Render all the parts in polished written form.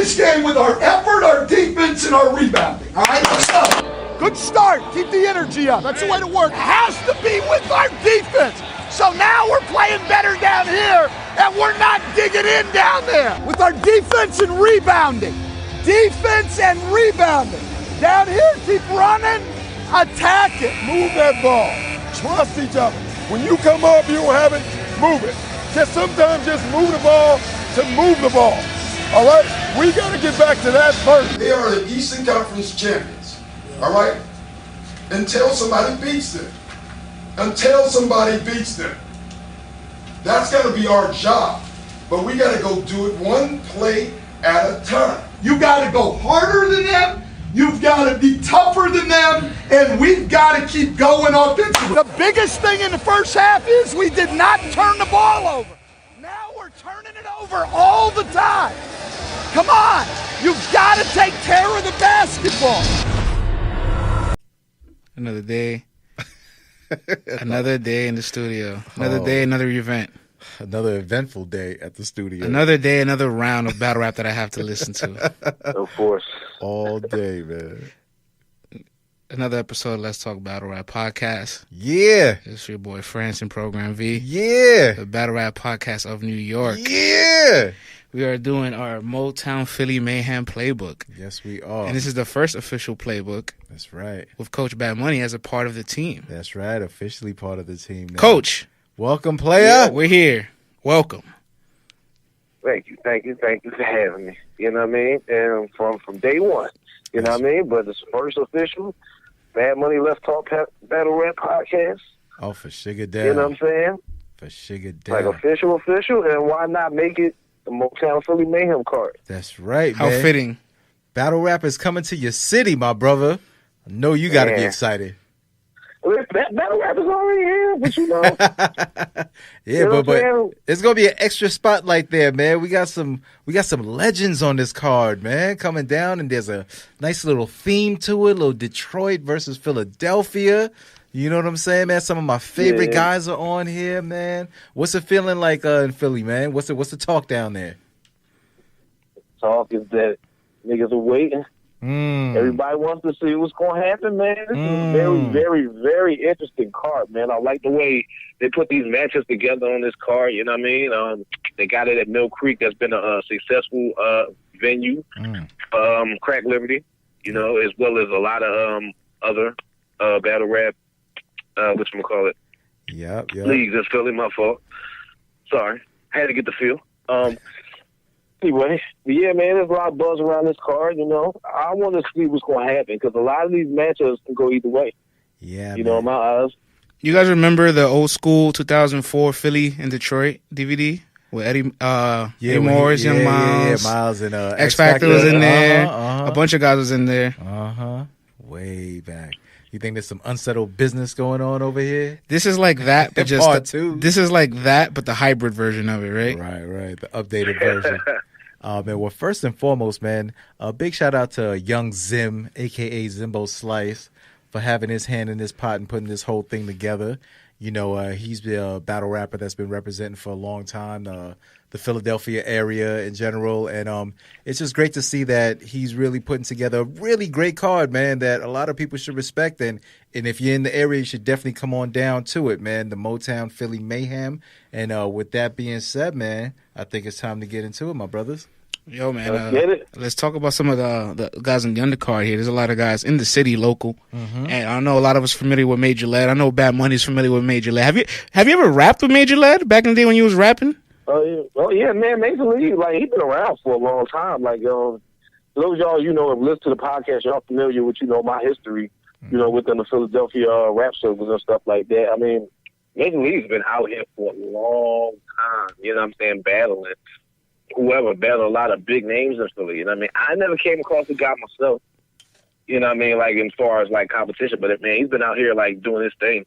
this game with our effort, our defense, and our rebounding. All right, let's go. Good start. Keep the energy up. That's the way to work. Has to be with our defense. So now we're playing better down here, and we're not digging in down there. With our defense and rebounding. Defense and rebounding. Down here, keep running. Attack it. Move that ball. Trust each other. When you come up, you don't have it, move it. Sometimes just move the ball to move the ball. All right? We got to get back to that first. They are the Eastern Conference champions. All right? Until somebody beats them. Until somebody beats them. That's got to be our job. But we got to go do it one play at a time. You got to go harder than them. You've got to be tougher than them, and we've got to keep going offensively. The biggest thing in the first half is we did not turn the ball over. Now we're turning it over all the time. Come on, you've got to take care of the basketball. Another day. Another day in the studio. Another day, another event. Another eventful day at the studio. Another day, another round of battle rap that I have to listen to. Of course. All day, man. Another episode of Let's Talk Battle Rap Podcast. Yeah. It's your boy France and Program V. Yeah. The Battle Rap Podcast of New York. Yeah. We are doing our Motown Philly Mayhem Playbook. Yes, we are. And this is the first official playbook. That's right. With Coach Bad Money as a part of the team. That's right. Officially part of the team now. Coach. Welcome, player. Yeah, we're here. Welcome. Thank you for having me. You know what I mean? And from day one, you know what I mean? But it's first official Bad Money Let's Talk Battle Rap Podcast. Oh, for sugar down. You know what I'm saying? For sugar down. Like official, and why not make it the Motown Philly Mayhem card? That's right, How man. fitting. Battle rap is coming to your city, my brother. I know you got to be excited. Battle rap is already here, but you know. Yeah, you know but it's gonna be an extra spotlight there, man. We got some legends on this card, man, coming down, and there's a nice little theme to it, little Detroit versus Philadelphia. You know what I'm saying, man? Some of my favorite guys are on here, man. What's it feeling like in Philly, man? What's the talk down there? Talk is that niggas are waiting. Everybody wants to see what's going to happen, man. This is a very, very, very interesting card, man. I like the way they put these matches together on this card, you know what I mean? They got it at Mill Creek. That's been a successful venue. Crack Liberty, you know, as well as a lot of other battle rap, whatchamacallit, Yep. leagues in Philly. My fault. Sorry. Had to get the feel. Anyway, yeah, man, there's a lot of buzz around this card, you know. I want to see what's going to happen because a lot of these matchups can go either way. Yeah, you know, in my eyes. You guys remember the old school 2004 Philly and Detroit DVD with Eddie Morris, Young Miles? Yeah, Miles and X Factor was in there. A bunch of guys was in there. Way back. You think there's some unsettled business going on over here? This is like that, but just Part two. This is like that, but the hybrid version of it, right? Right. The updated version. Man, well, first and foremost, man, a big shout out to Young Zim, a.k.a. Zimbo Slice, for having his hand in this pot and putting this whole thing together. You know, he's a battle rapper that's been representing for a long time, the Philadelphia area in general. And it's just great to see that he's really putting together a really great card, man, that a lot of people should respect. And if you're in the area, you should definitely come on down to it, man, the Motown Philly Mayhem. And with that being said, man, I think it's time to get into it, my brothers. Yo, man, let's talk about some of the guys in the undercard here. There's a lot of guys in the city, local, and I know a lot of us familiar with Major Led. I know Bad Money's familiar with Major Led. Have you ever rapped with Major Led back in the day when you was rapping? Oh yeah, man, Major League, like he's been around for a long time. Like those y'all, you know, have listened to the podcast, y'all familiar with, you know, my history, you know, within the Philadelphia rap circles and stuff like that. I mean, Major League's been out here for a long time. You know what I'm saying? Battling. Whoever battled a lot of big names in Philly, you know what I mean? I never came across the guy myself, you know what I mean, like as far as like competition, but man, he's been out here like doing his thing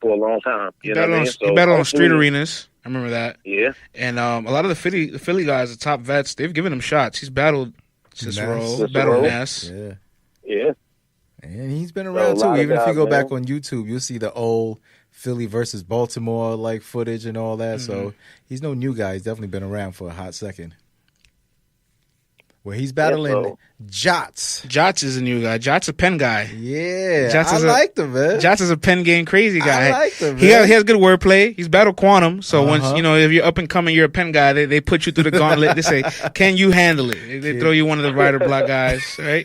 for a long time. You know what I mean? He battled on street arenas. I remember that. Yeah. And a lot of the Philly guys, the top vets, they've given him shots. He's battled Cicero, battled Ness. Yeah. And he's been around too. Even if you go back on YouTube, you'll see the old Philly versus Baltimore like footage and all that. So he's no new guy. He's definitely been around for a hot second. Well, he's battling Jots. Jots is a new guy. Jots a pen guy. Yeah, I like him, man. Jots is a pen game crazy guy. I like him, man. He has good wordplay. He's battle quantum. So once if you're up and coming, you're a pen guy. They put you through the gauntlet. They say, "Can you handle it?" They throw you one of the rider block guys, right?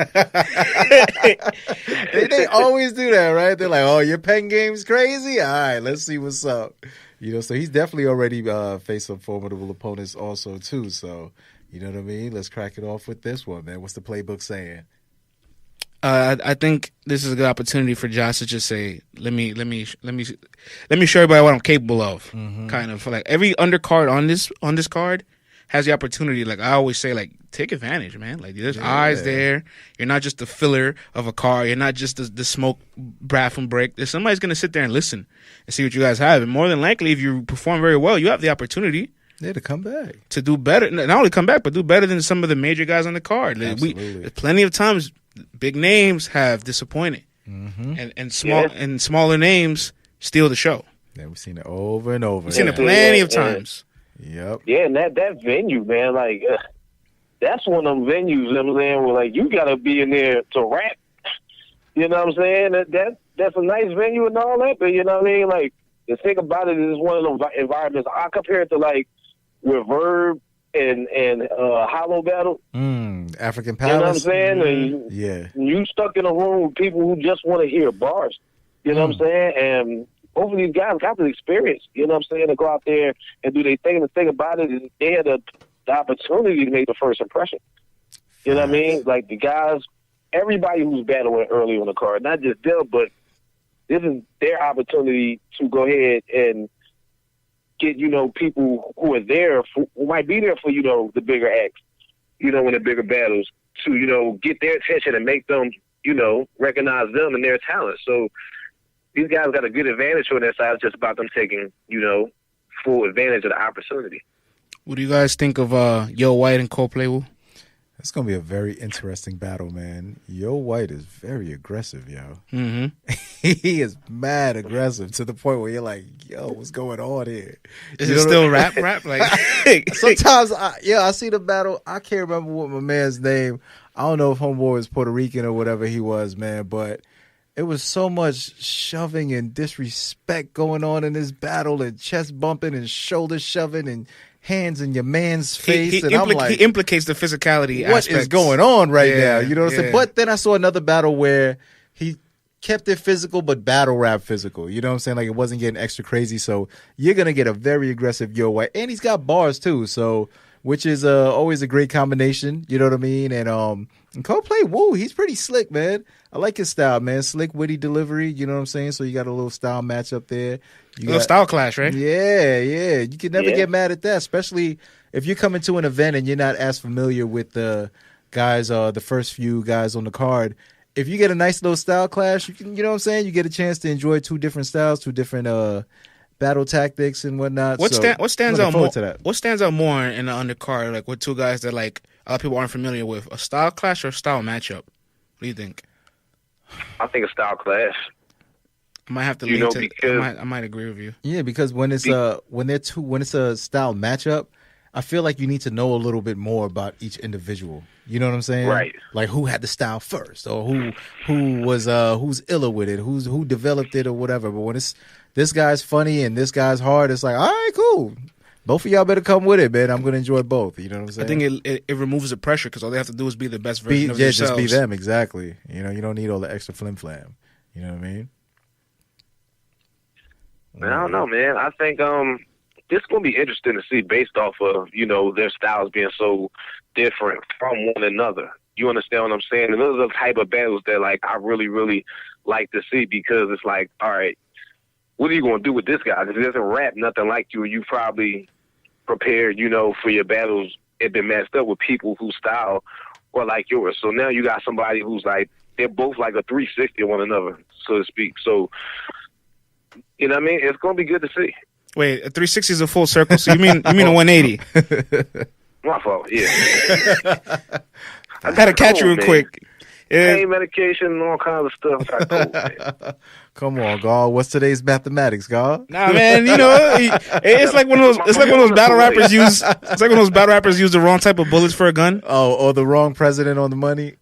they always do that, right? They're like, "Oh, your pen game's crazy. All right, let's see what's up." So he's definitely already faced some formidable opponents also too. So. You know what I mean? Let's crack it off with this one, man. What's the playbook saying? I think this is a good opportunity for Josh to just say, let me show everybody what I'm capable of. Mm-hmm. Kind of like every undercard on this card has the opportunity. Like I always say, like take advantage, man. Like there's eyes there. You're not just the filler of a card. You're not just the smoke bathroom break. There's somebody's gonna sit there and listen and see what you guys have. And more than likely, if you perform very well, you have the opportunity. Yeah, to come back. To do better. Not only come back, but do better than some of the major guys on the card. Absolutely. Plenty of times, big names have disappointed. Mm-hmm. And smaller names steal the show. Yeah, we've seen it over and over. We've seen it plenty of times. Yep. Yeah, and that venue, man, like, that's one of them venues, you know what I'm saying, where, like, you got to be in there to rap. You know what I'm saying? That's a nice venue and all that, but you know what I mean? Like, the thing about it is one of those environments, I compare it to, like, with Verb and Hollow Battle. African Palace. You know what I'm saying? And you stuck in a room with people who just want to hear bars. You know what I'm saying? And both of these guys got the experience, you know what I'm saying, to go out there and do their thing. And the thing about it is they had the opportunity to make the first impression. You know what I mean? Like the guys, everybody who's battling early on the card, not just them, but this is their opportunity to go ahead and get, people who are there, who might be there for, the bigger acts, in the bigger battles, to, get their attention and make them, recognize them and their talent. So these guys got a good advantage on their side. It's just about them taking, full advantage of the opportunity. What do you guys think of Yo White and Cole Playbook? It's going to be a very interesting battle, man. Yo White is very aggressive, yo. Mm-hmm. He is mad aggressive to the point where you're like, yo, what's going on here? Is it still rap? Like sometimes, I see the battle. I can't remember what my man's name. I don't know if homeboy was Puerto Rican or whatever he was, man, but it was so much shoving and disrespect going on in this battle and chest bumping and shoulder shoving and hands in your man's face. I'm like, he implicates the physicality What aspects. is going on right now? You know what I'm saying? But then I saw another battle where he kept it physical, but battle rap physical. You know what I'm saying? Like it wasn't getting extra crazy. So you're going to get a very aggressive Yo White. And he's got bars too. So, which is always a great combination. You know what I mean? And Coldplay, he's pretty slick, man. I like his style, man. Slick, witty delivery. You know what I'm saying? So you got a little style match up there. A little style clash, right? Yeah. You can never get mad at that, especially if you're coming to an event and you're not as familiar with the guys, the first few guys on the card. If you get a nice little style clash, you can, you know what I'm saying? You get a chance to enjoy two different styles, two different battle tactics and whatnot. What stands out more? What stands out more in the undercard, like with two guys that like a lot of people aren't familiar with, a style clash or a style matchup? What do you think? I think a style clash. I might have to lean to. I might agree with you. Yeah, because when it's when it's a style matchup, I feel like you need to know a little bit more about each individual. You know what I'm saying? Right. Like who had the style first, or who was who's iller with it, who developed it, or whatever. But when it's this guy's funny and this guy's hard, it's like, all right, cool. Both of y'all better come with it, man. I'm gonna enjoy both. You know what I'm saying? I think it removes the pressure because all they have to do is be the best version of themselves. Just be them, exactly. You know, you don't need all the extra flim flam. You know what I mean? Man, I don't know, man. I think this is gonna be interesting to see based off of their styles being so different from one another. You understand what I'm saying? And those are the type of battles that like I really, really like to see because it's like, all right, what are you gonna do with this guy? Because he doesn't rap nothing like you. You probably prepared, for your battles. It been messed up with people whose style are like yours. So now you got somebody who's like they're both like a 360 of one another, so to speak. So you know what I mean? It's gonna be good to see. Wait, a 360 is a full circle. So you mean a 180? My fault. Yeah. I gotta catch you real quick. Pain medication and all kinds of stuff. Come on, God. What's today's mathematics, God? Nah, man. It's like one of those. It's like one of those battle rappers use. It's like when those battle rappers use the wrong type of bullets for a gun. Oh, or the wrong president on the money.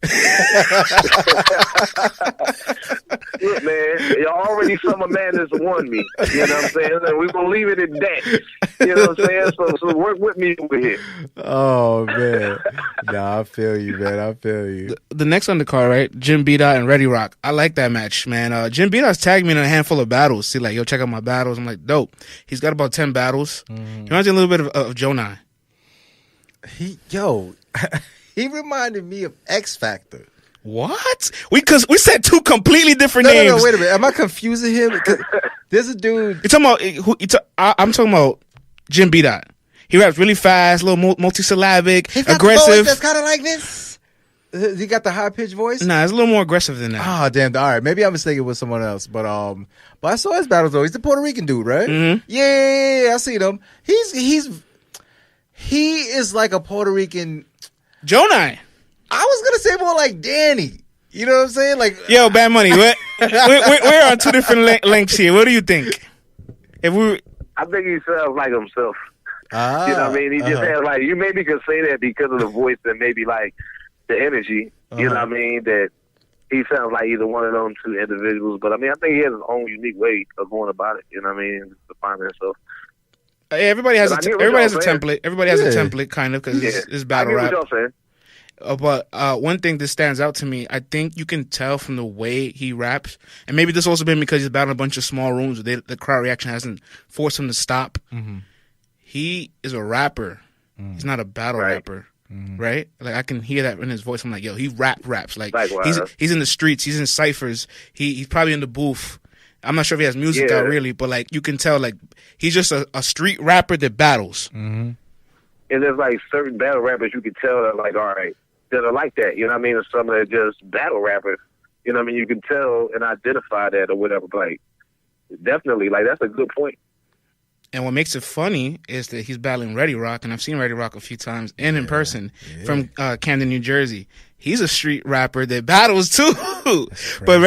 Look, man, y'all already summer madness won me. You know what I'm saying? And we're gonna leave it at that. You know what I'm saying? So work with me over here. Oh man, nah, I feel you, man. I feel you. The next undercard, right? Jim B-Dot and Ready Rock. I like that match, man. Jim B-Dot's tagged me in a handful of battles. See, like, yo, check out my battles. I'm like, dope. He's got about 10 battles. He reminds me a little bit of Jonai. He reminded me of X Factor. What? Because we said two completely different names. No, wait a minute. Am I confusing him? There's a dude. You're talking about I'm talking about Jim B-Dot. He raps really fast, a little multisyllabic, aggressive. That's kind of like this. He got the high pitched voice. Nah, it's a little more aggressive than that. Oh damn! All right, maybe I'm mistaken with someone else, but I saw his battles though. He's the Puerto Rican dude, right? Mm-hmm. Yeah, I seen him. He is like a Puerto Rican Jonai. I was gonna say more like Danny. You know what I'm saying? Like, yo, Bad Money. We're on two different lengths here. What do you think? I think he sounds like himself. You know what I mean? He just has like, you maybe could say that because of the voice and maybe like the energy. You know what I mean? That he sounds like either one of them two individuals. But I mean, I think he has his own unique way of going about it. You know what I mean? Defining himself. Everybody has a template. Everybody has a template, kind of, because it's battle rap. I get what y'all saying. But one thing that stands out to me, I think you can tell from the way he raps, and maybe this also been because he's battling a bunch of small rooms where the crowd reaction hasn't forced him to stop. Mm-hmm. He is a rapper. Mm-hmm. He's not a battle rapper, right? Like, I can hear that in his voice. I'm like, yo, he raps. Like, he's in the streets. He's in ciphers. He's probably in the booth. I'm not sure if he has music out really, but like, you can tell, like, he's just a street rapper that battles. Mm-hmm. And there's like certain battle rappers you can tell that, like, all right, that are like that, you know what I mean? And some that are just battle rappers, you know what I mean? You can tell and identify that or whatever, but like, definitely, like, that's a good point. And what makes it funny is that he's battling Ready Rock, and I've seen Ready Rock a few times in person from Camden, New Jersey. He's a street rapper that battles too. But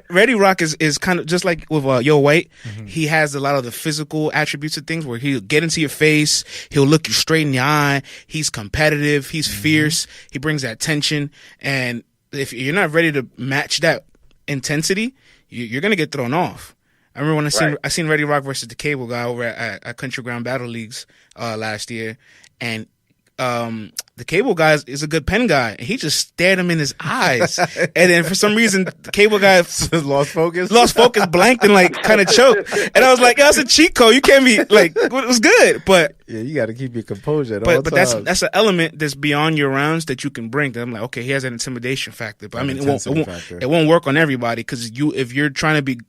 Ready Rock is kind of just like with Yo White. Mm-hmm. He has a lot of the physical attributes of things where he'll get into your face. He'll look you straight in the eye. He's competitive. He's fierce. He brings that tension. And if you're not ready to match that intensity, you're going to get thrown off. I remember when I seen Ready Rock versus the Cable Guy over at Country Ground Battle Leagues last year, and the Cable Guy is a good pen guy. He just stared him in his eyes, and then for some reason the Cable Guy lost focus, blanked, and like kind of choked. And I was like, "Yo, that's a cheat code. You can't be like, it was good, but yeah, you got to keep your composure at all times." But that's an element that's beyond your rounds that you can bring. That I'm like, okay, he has an intimidation factor, but I mean, it won't work on everybody, because if you're trying to be,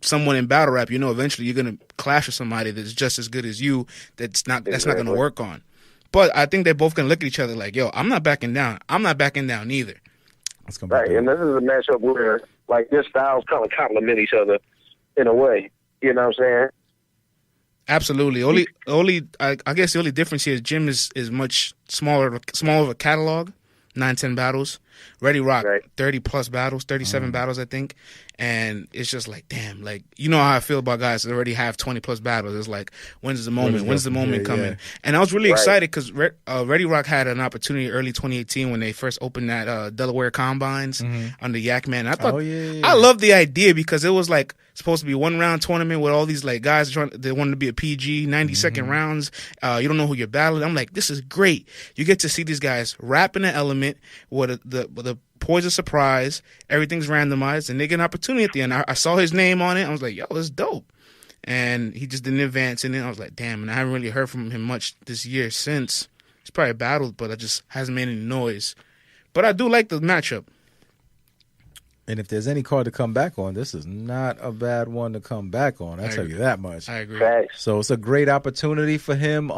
someone in battle rap, eventually you're gonna clash with somebody that's just as good as you. That's not gonna work on. But I think they're both going to look at each other like, yo, I'm not backing down. I'm not backing down either. Right, and this is a matchup where, like, their styles kind of complement each other in a way. You know what I'm saying? Absolutely. I guess the only difference here is Jim is much smaller of a catalog, 9-10 battles. Ready Rock, 30-plus battles, 37 battles, I think. And it's just like, damn, like, you know how I feel about guys that already have 20-plus battles. It's like, when's the moment coming? Yeah. And I was really excited because Ready Rock had an opportunity early 2018 when they first opened that Delaware Combines under Yak Man. I thought, I loved the idea because it was like supposed to be one-round tournament with all these like guys they wanted to be a PG, 90-second rounds. You don't know who you're battling. I'm like, this is great. You get to see these guys rap in an element with the poise of surprise. Everything's randomized, and they get an opportunity at the end. I saw his name on it. I was like, yo, that's dope. And he just didn't advance. And then I was like, damn, and I haven't really heard from him much this year since. He's probably battled, but I just hasn't made any noise. But I do like the matchup. And if there's any card to come back on, this is not a bad one to come back on. I tell you that much. I agree. So it's a great opportunity for him.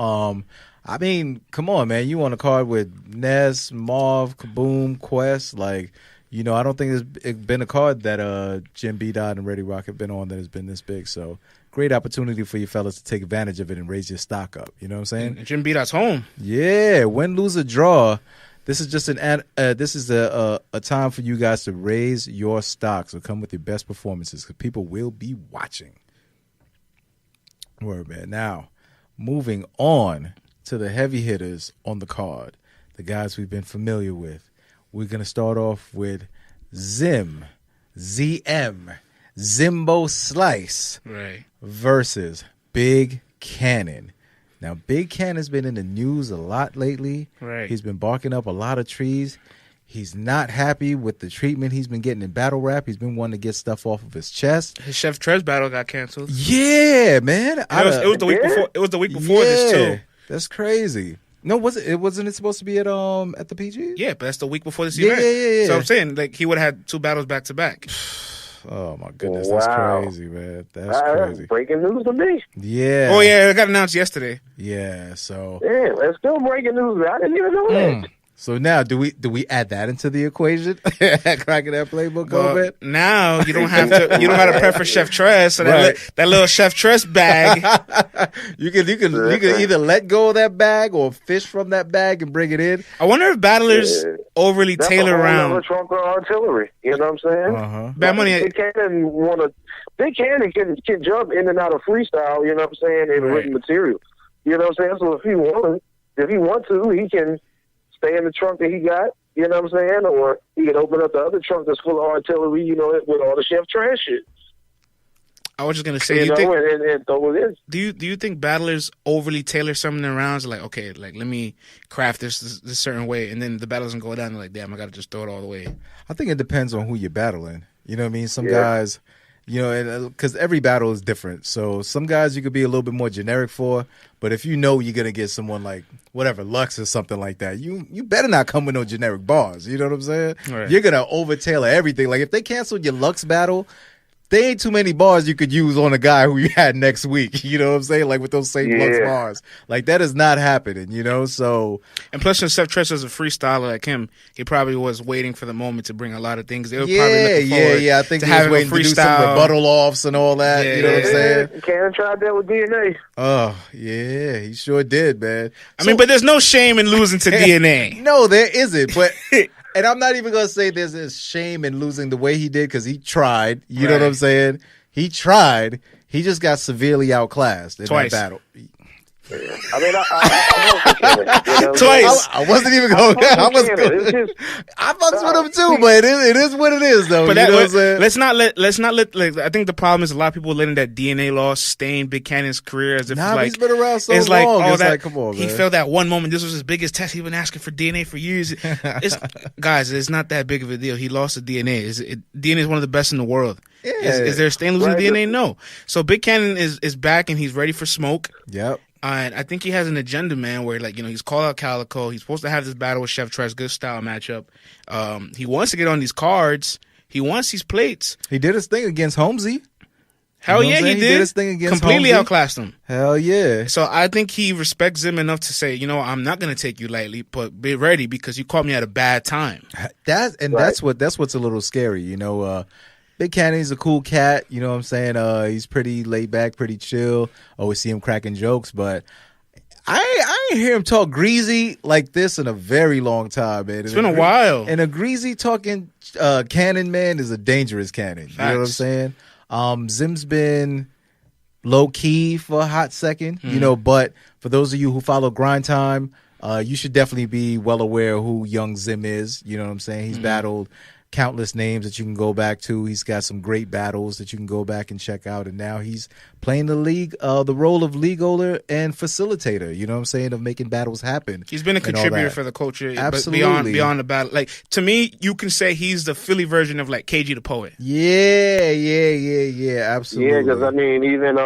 I mean, come on, man. You on a card with Ness, Marv, Kaboom, Quest. Like, I don't think there's been a card that Jim B-Dot and Ready Rock have been on that has been this big. So great opportunity for you fellas to take advantage of it and raise your stock up. You know what I'm saying? And Jim B-Dot's home. Yeah. Win, lose, or draw. This is just a time for you guys to raise your stock. So come with your best performances because people will be watching. Word, man. Now, moving on to the heavy hitters on the card, the guys we've been familiar with. We're going to start off with ZM, Zimbo Slice, right, versus Big Cannon. Now, Big Cannon's been in the news a lot lately. Right. He's been barking up a lot of trees. He's not happy with the treatment he's been getting in battle rap. He's been wanting to get stuff off of his chest. His Chef Trez battle got canceled. Yeah, man. It was the week before. It was the week before this too. That's crazy. No, wasn't it supposed to be at the PG? Yeah, but that's the week before this event. Yeah. So I'm saying, like, he would have had 2 battles back to back. Oh my goodness, wow. That's crazy, man. That's crazy. Breaking news to me. Yeah. Oh yeah, it got announced yesterday. Yeah. So. Yeah, that's still breaking news. I didn't even know that. So now, do we add that into the equation? Cracking that playbook open? Now you don't have to. You don't have to prep for Chef Trez. So that little Chef Trez bag. you can either let go of that bag or fish from that bag and bring it in. I wonder if battlers overly That's tailor around. That's a trunk of artillery. You know what I'm saying? Uh-huh. Bad money. Big Cannon can jump in and out of freestyle. You know what I'm saying? In written material. You know what I'm saying? So if he wants to, he can stay in the trunk that he got, you know what I'm saying? Or he can open up the other trunk that's full of artillery, you know, with all the Chef Trez shit. I was just gonna say, and throw it in. Do you think battlers overly tailor some of their rounds? Like, okay, like let me craft this certain way, and then the battle doesn't go down. They're like, damn, I gotta just throw it all the way. I think it depends on who you're battling. You know what I mean? Some guys, you know, because every battle is different. So some guys you could be a little bit more generic for, but if you know you're gonna get someone like whatever Lux or something like that, you better not come with no generic bars. You know what I'm saying? Right. You're gonna over tailor everything. Like if they canceled your Lux battle, there ain't too many bars you could use on a guy who you had next week. You know what I'm saying? Like with those same Lux bars. Like that is not happening, you know? So and plus, since Chef Trez is a freestyler like him, he probably was waiting for the moment to bring a lot of things. They were probably looking forward I think to he was having waiting to do some rebuttal offs and all that. You know what I'm saying? Cannon tried that with DNA. Oh, yeah, he sure did, man. I mean, but there's no shame in losing to DNA. No, there isn't. But and I'm not even going to say there's a shame in losing the way he did because he tried. You know what I'm saying? He tried. He just got severely outclassed in that battle. I mean, I twice. I wasn't even going. I fucks with him too, but it is what it is, though. But you know what I'm saying? Let's not let. Like, I think the problem is a lot of people letting that DNA loss stain Big Cannon's career as if he's been around so it's long. Like, it's like, come on, he man. felt that one moment. This was his biggest test. He's been asking for DNA for years. Guys, it's not that big of a deal. He lost the DNA. DNA is one of the best in the world. Yeah. Is there a stain losing DNA? No. So Big Cannon is back and he's ready for smoke. Yep. And I think he has an agenda, man, where, like, you know, he's called out Calico. He's supposed to have this battle with Chef Trez, good style matchup. He wants to get on these cards. He wants these plates. He did his thing against Holmesy. Hell you know yeah, he did. He did his thing against completely Holmesy. outclassed him. Hell yeah. So I think he respects him enough to say, you know, I'm not going to take you lightly, but be ready because you caught me at a bad time. That's what's a little scary, you know. Big Cannon's a cool cat, you know what I'm saying? He's pretty laid back, pretty chill. Always see him cracking jokes, but I ain't hear him talk greasy like this in a very long time, man. It's been a while. And a greasy talking Cannon, man, is a dangerous Cannon. Facts. You know what I'm saying? Zim's been low key for a hot second, you know, but for those of you who follow Grind Time, you should definitely be well aware of who young Zim is. You know what I'm saying? He's battled countless names that you can go back to. He's got some great battles that you can go back and check out. And now he's playing the role of league owner and facilitator, you know what I'm saying, of making battles happen. He's been a contributor for the culture. Absolutely. But beyond the battle. Like, to me, you can say he's the Philly version of, like, KG the Poet. Yeah, absolutely. Yeah, because, I mean, even,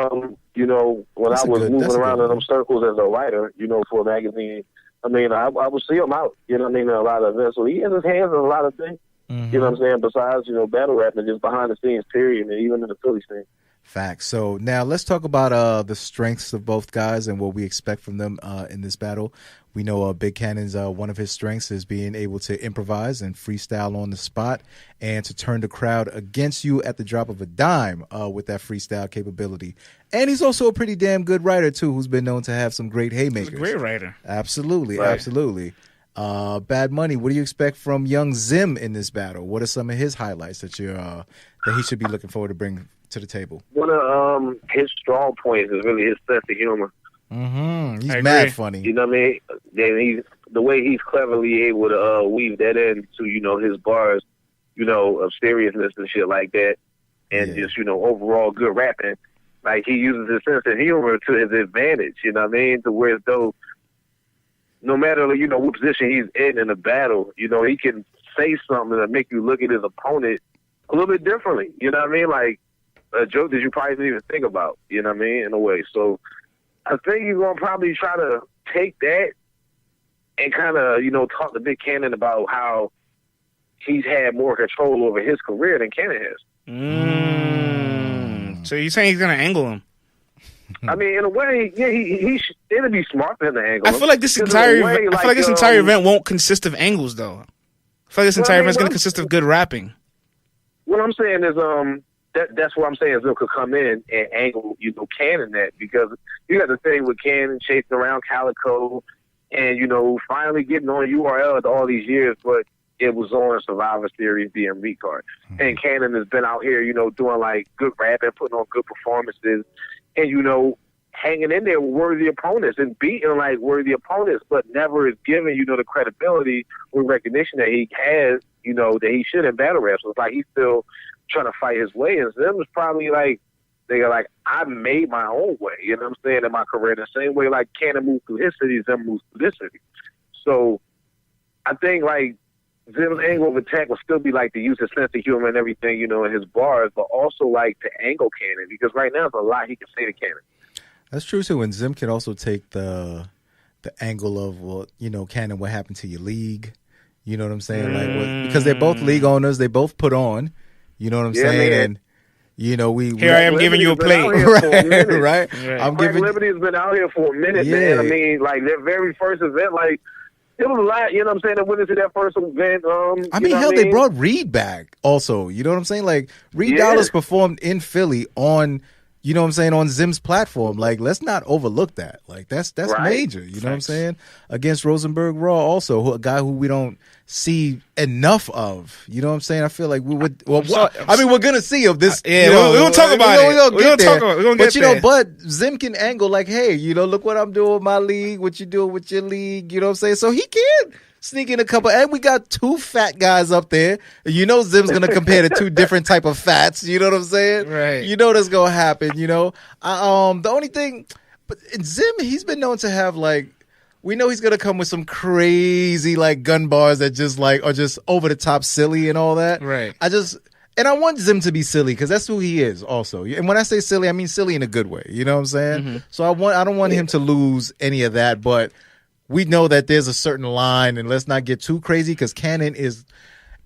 you know, when I was moving around in them circles as a writer, you know, for a magazine, I mean, I would see him out, you know what I mean, in a lot of events. So he has his hands in a lot of things. Mm-hmm. You know what I'm saying? Besides, you know, battle rapping, just behind the scenes, period, and even in the Philly scene. Facts. So now let's talk about the strengths of both guys and what we expect from them in this battle. We know Big Cannon's one of his strengths is being able to improvise and freestyle on the spot and to turn the crowd against you at the drop of a dime with that freestyle capability. And he's also a pretty damn good writer, too, who's been known to have some great haymakers. He's a great writer. Absolutely, right. Absolutely. Bad Money, what do you expect from young Zim in this battle? What are some of his highlights that he should be looking forward to bring to the table? One of his strong points is really his sense of humor. Mm-hmm. He's mad funny. You know what I mean? Then the way he's cleverly able to weave that into, his bars, of seriousness and shit like that, and just, overall good rapping. Like, he uses his sense of humor to his advantage, you know what I mean? To where, though, no matter, what position he's in a battle, he can say something that make you look at his opponent a little bit differently, you know what I mean? Like, a joke that you probably didn't even think about, you know what I mean, in a way. So I think he's going to probably try to take that and kind of, talk to Big Cannon about how he's had more control over his career than Cannon has. So you're saying he's going to angle him? I mean, in a way, yeah, it'd be smart for him to angle him. I feel like this entire event won't consist of angles, though. I feel like this entire event's going to consist of good rapping. What I'm saying is, that's what I'm saying is Zim could come in and angle, Cannon that, because you got the thing with Cannon chasing around Calico and, finally getting on URL after all these years, but it was on Survivor Series DMV card. Mm-hmm. And Cannon has been out here, doing like good rapping, putting on good performances, and, hanging in there with worthy opponents and beating like worthy opponents, but never is given, the credibility or recognition that he has, that he should in battle rap. So it's like he's still trying to fight his way. And Zim is probably like, I made my own way, you know what I'm saying, in my career. The same way like Cannon moved through his city, Zim moves through this city. So I think like Zim's angle of attack will still be like to use his sense of humor and everything, in his bars, but also like to angle Cannon, because right now there's a lot he can say to Cannon. That's true too. And Zim can also take the angle of, well, Cannon, what happened to your league? You know what I'm saying? Like, because they're both league owners, they both put on. You know what I'm saying? Man. And here I am giving you a plate, right? I'm giving. Liberty's been out here for a minute, man. I mean, like their very first event, like it was a lot. You know what I'm saying? They went into that first event. They brought Reed back also. You know what I'm saying? Like Reed Dollars performed in Philly on. You know what I'm saying, on Zim's platform. Like, let's not overlook that. Like, that's right. Major. You know what I'm saying? Against Rosenberg Raw also, a guy who we don't see enough of. You know what I'm saying? I feel like we would. Well, we're going to see of this. We're going to talk about it. We're going to get there. But Zim can angle like, hey, look what I'm doing with my league, what you doing with your league. You know what I'm saying? So he can sneak in a couple, and we got two fat guys up there. Zim's gonna compare the two different type of fats. You know what I'm saying? Right. That's gonna happen. The only thing, but Zim, he's been known to have like, we know he's gonna come with some crazy like gun bars that just like are just over the top silly and all that. Right. And I want Zim to be silly because that's who he is also. And when I say silly, I mean silly in a good way. You know what I'm saying? Mm-hmm. So I don't want him to lose any of that, but we know that there's a certain line, and let's not get too crazy because Cannon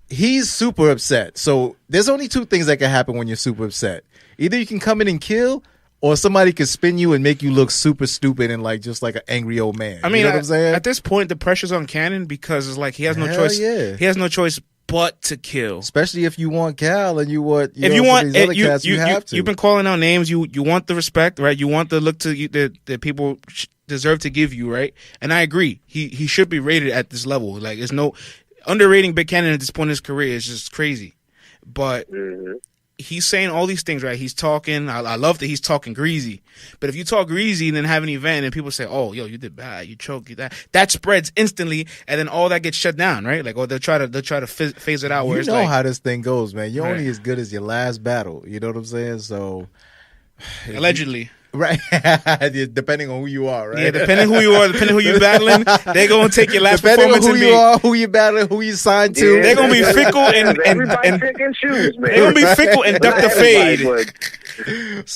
he's super upset. So there's only two things that can happen when you're super upset. Either you can come in and kill, or somebody can spin you and make you look super stupid and like just like an angry old man. I mean, you know what I'm saying? At this point, the pressure's on Cannon because it's like he has no choice. Yeah. He has no choice but to kill. Especially if you want Cal and you want you have to. You've been calling out names. You want the respect, right? You want the look to the people deserve to give you, right? And I agree. He should be rated at this level. Like, there's no underrating Big Cannon at this point in his career is just crazy. But he's saying all these things, right? He's talking. I love that he's talking greasy. But if you talk greasy and then have an event and people say, "Oh, yo, you did bad, you choked, that spreads instantly," and then all that gets shut down, right? Like, or they'll try to phase it out. Where how this thing goes, man. You're only as good as your last battle. You know what I'm saying? So allegedly. Right. Depending on who you are, right? Yeah, depending who you are, depending who you're battling, they're going to take your last depending performance on who you are, who you battling, who you signed to. Yeah, they're going to be fickle and pick and choose, man. They're going to be fickle and duck the fade.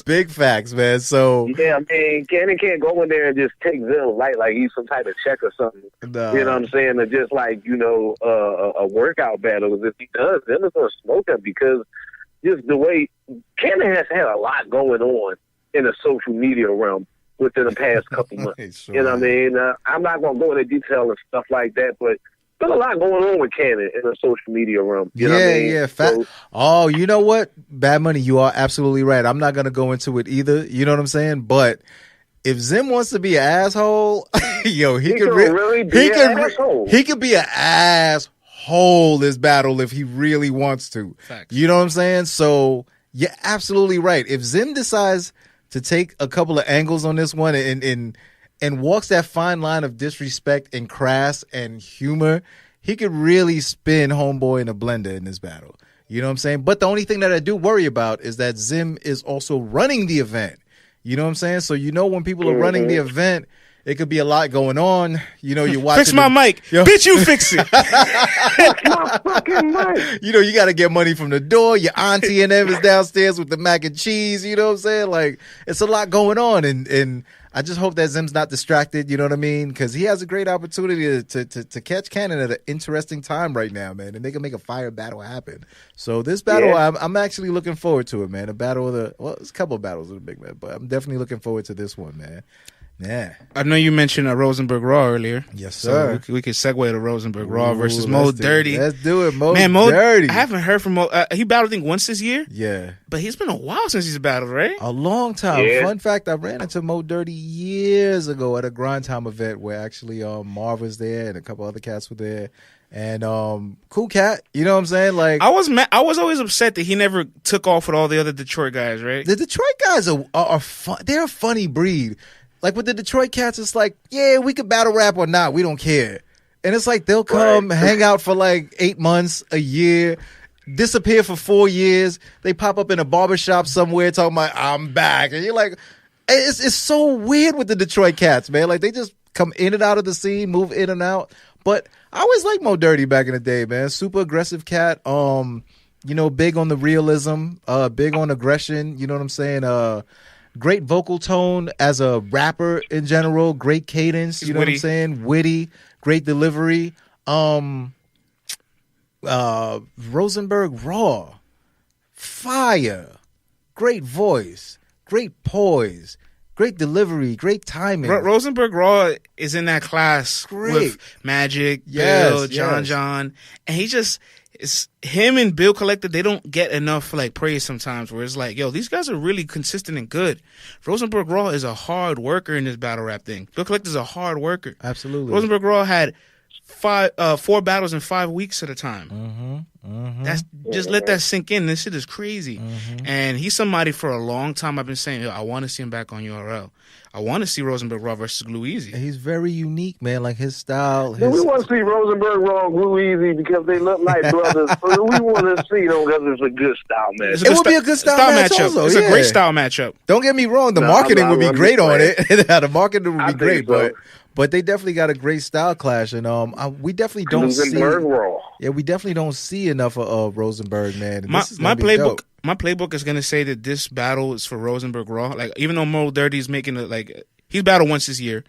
Big facts, man. So yeah, I mean, Cannon can't go in there and just take Zim like he's some type of check or something. No. You know what I'm saying? Or just like, a workout battle. Because if he does, Zim is going to smoke him because just the way Cannon has had a lot going on in the social media realm within the past couple months. Sure. You know what I mean? I'm not going to go into detail and stuff like that, but there's a lot going on with Cannon in the social media realm. You know what I mean? Yeah. You know what? Bad Money, you are absolutely right. I'm not going to go into it either. You know what I'm saying? But if Zim wants to be an asshole, yo, he could really be an asshole. He could be an asshole this battle if he really wants to. Facts. You know what I'm saying? So you're absolutely right. If Zim decides to take a couple of angles on this one and walks that fine line of disrespect and crass and humor, he could really spin Homeboy in a blender in this battle. You know what I'm saying? But the only thing that I do worry about is that Zim is also running the event. You know what I'm saying? So when people are running the event, it could be a lot going on. You're watching. Fix my mic. Bitch, you fix it. My fucking mic. You got to get money from the door. Your auntie and them is downstairs with the mac and cheese. You know what I'm saying? Like, it's a lot going on. And I just hope that Zim's not distracted. You know what I mean? Because he has a great opportunity to catch Cannon at an interesting time right now, man. And they can make a fire battle happen. So this battle, I'm actually looking forward to it, man. A battle of there's a couple of battles of the big man, but I'm definitely looking forward to this one, man. Yeah. I know you mentioned Rosenberg Raw earlier. Yes, sir. So we could segue to Rosenberg Raw versus Mo Dirty. Let's do it, Mo Dirty. I haven't heard from Mo. He battled, I think, once this year. Yeah. But he's been a while since he's battled, right? A long time. Yeah. Fun fact, I ran into Mo Dirty years ago at a Grind Time event where actually Marv was there and a couple other cats were there. And cool cat, you know what I'm saying? Like I was always upset that he never took off with all the other Detroit guys, right? The Detroit guys are fun. They're a funny breed. Like with the Detroit cats, it's like, yeah, we could battle rap or not. We don't care. And it's like they'll come hang out for like 8 months, a year, disappear for 4 years. They pop up in a barbershop somewhere talking about, I'm back. And you're like, it's so weird with the Detroit cats, man. Like they just come in and out of the scene, move in and out. But I always liked Mo Dirty back in the day, man. Super aggressive cat. Big on the realism, big on aggression. You know what I'm saying? Great vocal tone as a rapper in general. Great cadence. You know what I'm saying? Witty. Great delivery. Rosenberg Raw. Fire. Great voice. Great poise. Great delivery. Great timing. Rosenberg Raw is in that class with Magic, Bill, John. And he just... It's him and Bill Collector. They don't get enough praise sometimes. Where it's like, yo, these guys are really consistent and good. Rosenberg Raw is a hard worker in this battle rap thing. Bill Collector's a hard worker. Absolutely. Rosenberg Raw had 4 battles in 5 weeks at a time. Just let that sink in. This shit is crazy. And he's somebody for a long time I've been saying, yo, I want to see him back on URL. I want to see Rosenberg Raw versus Glue Easy. He's very unique, man. Like his style. We want to see Rosenberg Raw and Glue Easy because they look like brothers. We want to see them because it's a good style match. It would be a good style match also. It's a great style matchup. Don't get me wrong. The marketing would be great on it. The marketing would be great, but they definitely got a great style clash, and we definitely don't see. Raw. Yeah, we definitely don't see enough of Rosenberg, man. And my playbook is gonna say that this battle is for Rosenberg Raw. Like even though Mo Dirty's making it he's battled once this year,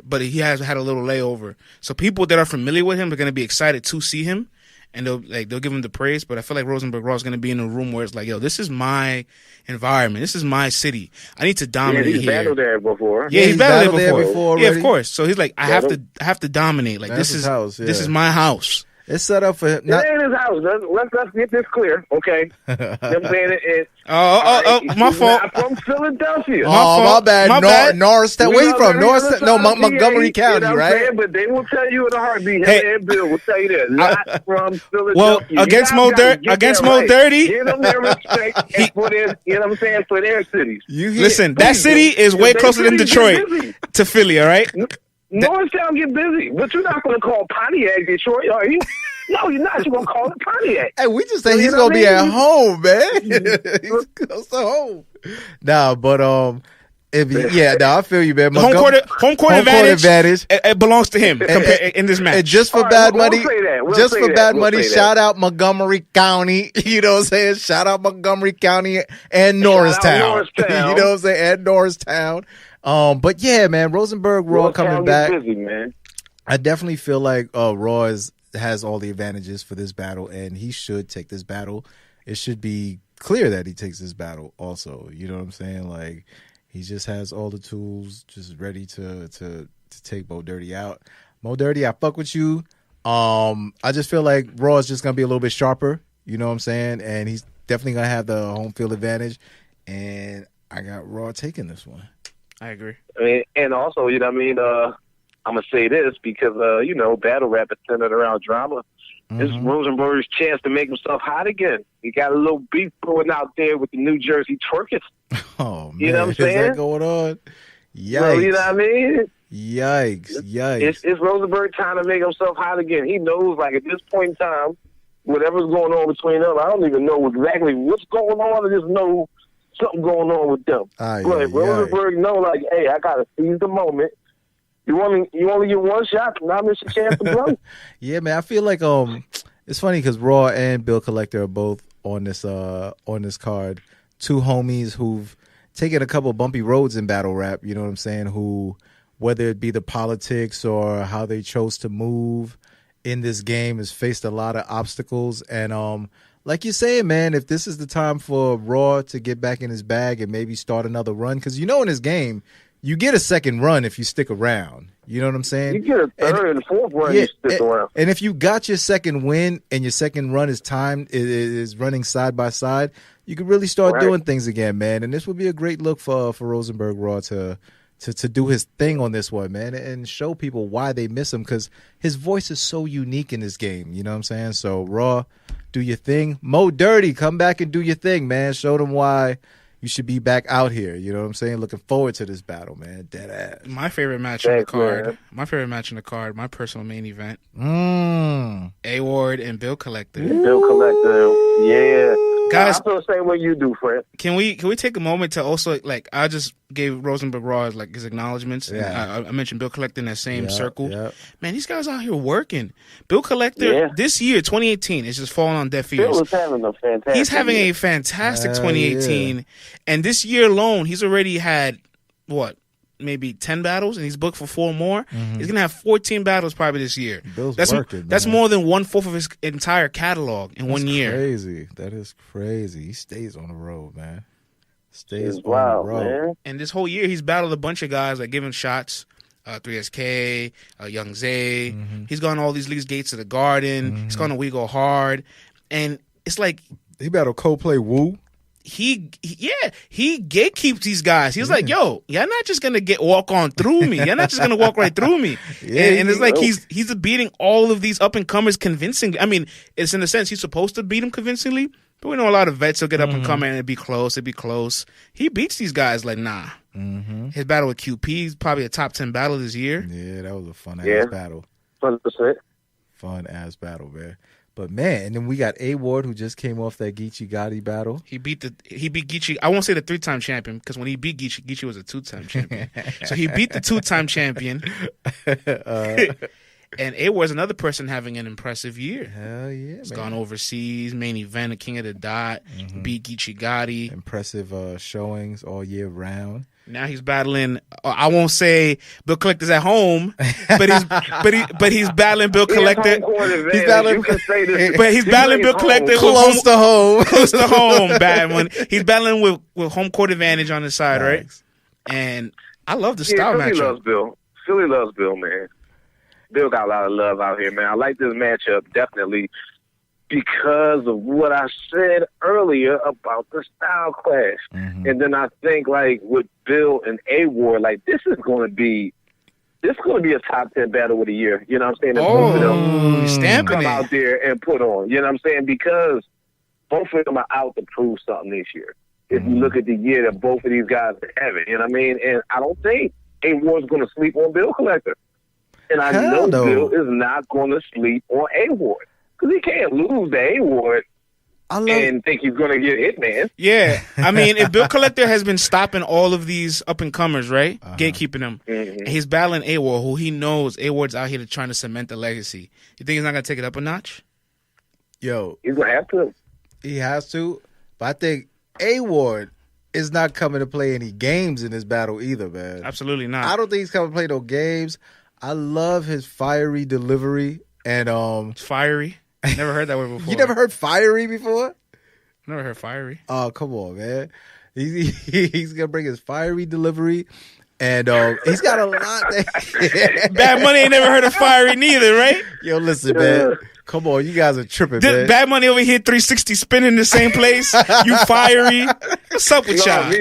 but he has had a little layover. So people that are familiar with him are gonna be excited to see him, and they'll give him the praise. But I feel like Rosenberg Raw is gonna be in a room where it's like, yo, this is my environment. This is my city. I need to dominate here. He's battled there before. Yeah, he's battled there before. Yeah, of course. So he's like, I have to dominate. Like this is this is my house. It's set up for him. It ain't his house. Let's get this clear, okay? I'm saying it. My fault. Not from Philadelphia. My bad. Norristown. Where you from? Norristown? No, Montgomery County, right? Saying, but they will tell you in a heartbeat. Hey, and Bill will tell you that. Not from Philadelphia. Well, against Mo Dirty, give them their respect and for their, you know what I'm saying, for their cities. Listen, that city is way closer than Detroit to Philly. All right. Norristown get busy, but you're not going to call Pontiac Detroit, are you? No, you're not. You're going to call it Pontiac. Hey, we just say he's going to be at home, man. He's close to home. Nah, but I feel you, man. The home court advantage. It belongs to him in this match. And just for bad money, shout out Montgomery County. You know what I'm saying? Shout out Montgomery County and Norristown. You know what I'm saying? And Norristown. But yeah, man, Rosenberg Raw coming back. Busy, man. I definitely feel like Raw has all the advantages for this battle, and he should take this battle. It should be clear that he takes this battle also. You know what I'm saying? Like, he just has all the tools just ready to take Mo Dirty out. Mo Dirty, I fuck with you. I just feel like Raw is just going to be a little bit sharper. You know what I'm saying? And he's definitely going to have the home field advantage. And I got Raw taking this one. I agree. I mean, and also, you know what I mean, I'm going to say this because, you know, battle rap is centered around drama. This is Rosenberg's chance to make himself hot again. He got a little beef going out there with the New Jersey twerkers. Oh, man. You know what I'm saying? Is that going on? Yikes. Well, you know what I mean? Yikes. It's Rosenberg trying to make himself hot again. He knows, like, at this point in time, whatever's going on between them, I don't even know exactly what's going on. I just know something going on with them. But Rosenberg know, like, hey, I got to seize the moment. You only get one shot, now miss your chance to blow. Yeah, man. I feel like it's funny because Raw and Bill Collector are both on this card. Two homies who've taken a couple bumpy roads in battle rap. You know what I'm saying? Who, whether it be the politics or how they chose to move in this game, has faced a lot of obstacles. And like you're saying, man, if this is the time for Raw to get back in his bag and maybe start another run, because you know in this game, you get a second run if you stick around. You know what I'm saying? You get a third and fourth run if you stick around. And if you got your second win and your second run is running side by side, you could really start doing things again, man. And this would be a great look for Rosenberg Raw to do his thing on this one, man, and show people why they miss him, because his voice is so unique in this game. You know what I'm saying? So Raw, do your thing. Mo Dirty, come back and do your thing, man. Show them why you should be back out here. You know what I'm saying? Looking forward to this battle, man. Dead ass. My favorite match in the card. Man. My favorite match in the card. My personal main event. A-Ward and Bill Collector. Bill Collector. Yeah. Guys, I feel the same way you do, Fred. Can we take a moment to also, like, I just gave Rosenberg Raw like his acknowledgments. Yeah. And I mentioned Bill Collector in that same circle. Yeah. Man, these guys out here working. Bill Collector this year, 2018, is just falling on deaf ears. Bill is having a fantastic. He's having a fantastic 2018, and this year alone, he's already had maybe 10 battles, and he's booked for 4 more. He's gonna have 14 battles probably this year. That's more than 1/4 of his entire catalog in 1 year. Crazy. That is crazy. He stays on the road, man. Stays on the road. Man. And this whole year, he's battled a bunch of guys, like giving shots. 3SK, Young Zay. He's gone all these leagues, Gates of the Garden. He's gone to We Go Hard, and it's like he battled Coldplay Woo. He gatekeeps these guys. He's like, yo, you're not just gonna walk on through me. You're not just gonna walk right through me. And it's like he's beating all of these up and comers convincingly. I mean, it's in a sense he's supposed to beat them convincingly, but we know a lot of vets will get up and come in and it'd be close. He beats these guys like nah. His battle with QP is probably a top 10 battle this year. Yeah, that was a fun ass battle. 100%. Fun ass battle, man. But man, and then we got A-Ward, who just came off that Geechee Gotti battle. He beat Geechee. I won't say the 3-time champion, because when he beat Geechee, Geechee was a 2-time champion. So he beat the 2-time champion. And A-Ward's another person having an impressive year. Hell yeah, He's gone overseas, main event, a King of the Dot, beat Geechee Gotti. Impressive showings all year round. Now he's battling. I won't say Bill Collector's at home, but he's battling Bill Collector. He's battling, but he's battling Bill Collector close to home. Close to home. Bad one. He's battling with home court advantage on his side, right? And I love the style matchup. Philly loves Bill. Philly loves Bill, man. Bill got a lot of love out here, man. I like this matchup definitely because of what I said earlier about the style clash. And then I think, like, with Bill and A-Ward, like, this is going to be a top 10 battle of the year. You know what I'm saying? Both of them stamping come it out there and put on. You know what I'm saying? Because both of them are out to prove something this year. If you look at the year that both of these guys are having, you know what I mean? And I don't think A-Ward's going to sleep on Bill Collector. And I know Bill is not going to sleep on A-Ward. Because he can't lose to A-Ward and think he's going to get hit, man. Yeah. I mean, if Bill Collector has been stopping all of these up-and-comers, right? Gatekeeping them. And he's battling A-Ward, who he knows A-Ward's out here trying to cement the legacy. You think he's not going to take it up a notch? Yo. He's going to have to. He has to. But I think A-Ward is not coming to play any games in this battle either, man. Absolutely not. I don't think he's coming to play no games. I love his fiery delivery. And fiery? Never heard that word before. You never heard fiery before? Never heard fiery. Oh, come on, man. He's going to bring his fiery delivery. And he's got a lot. Bad Money ain't never heard of fiery neither, right? Yo, listen, man. Come on, you guys are tripping, man. Bad Money over here 360 spinning in the same place. You fiery. What's up with y'all?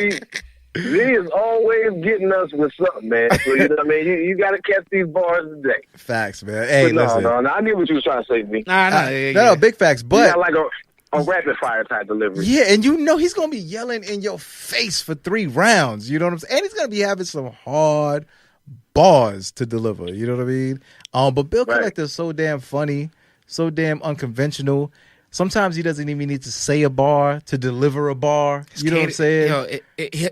Z is always getting us with something, man. So, you know what I mean? You got to catch these bars today. Facts, man. Hey, but listen. No, I get what you was trying to say to me. No, big facts. But you got like a rapid fire type delivery. Yeah, and you know he's going to be yelling in your face for 3 rounds. You know what I'm saying? And he's going to be having some hard bars to deliver. You know what I mean? But Bill Collector is so damn funny, so damn unconventional. Sometimes he doesn't even need to say a bar to deliver a bar. You know what I'm saying?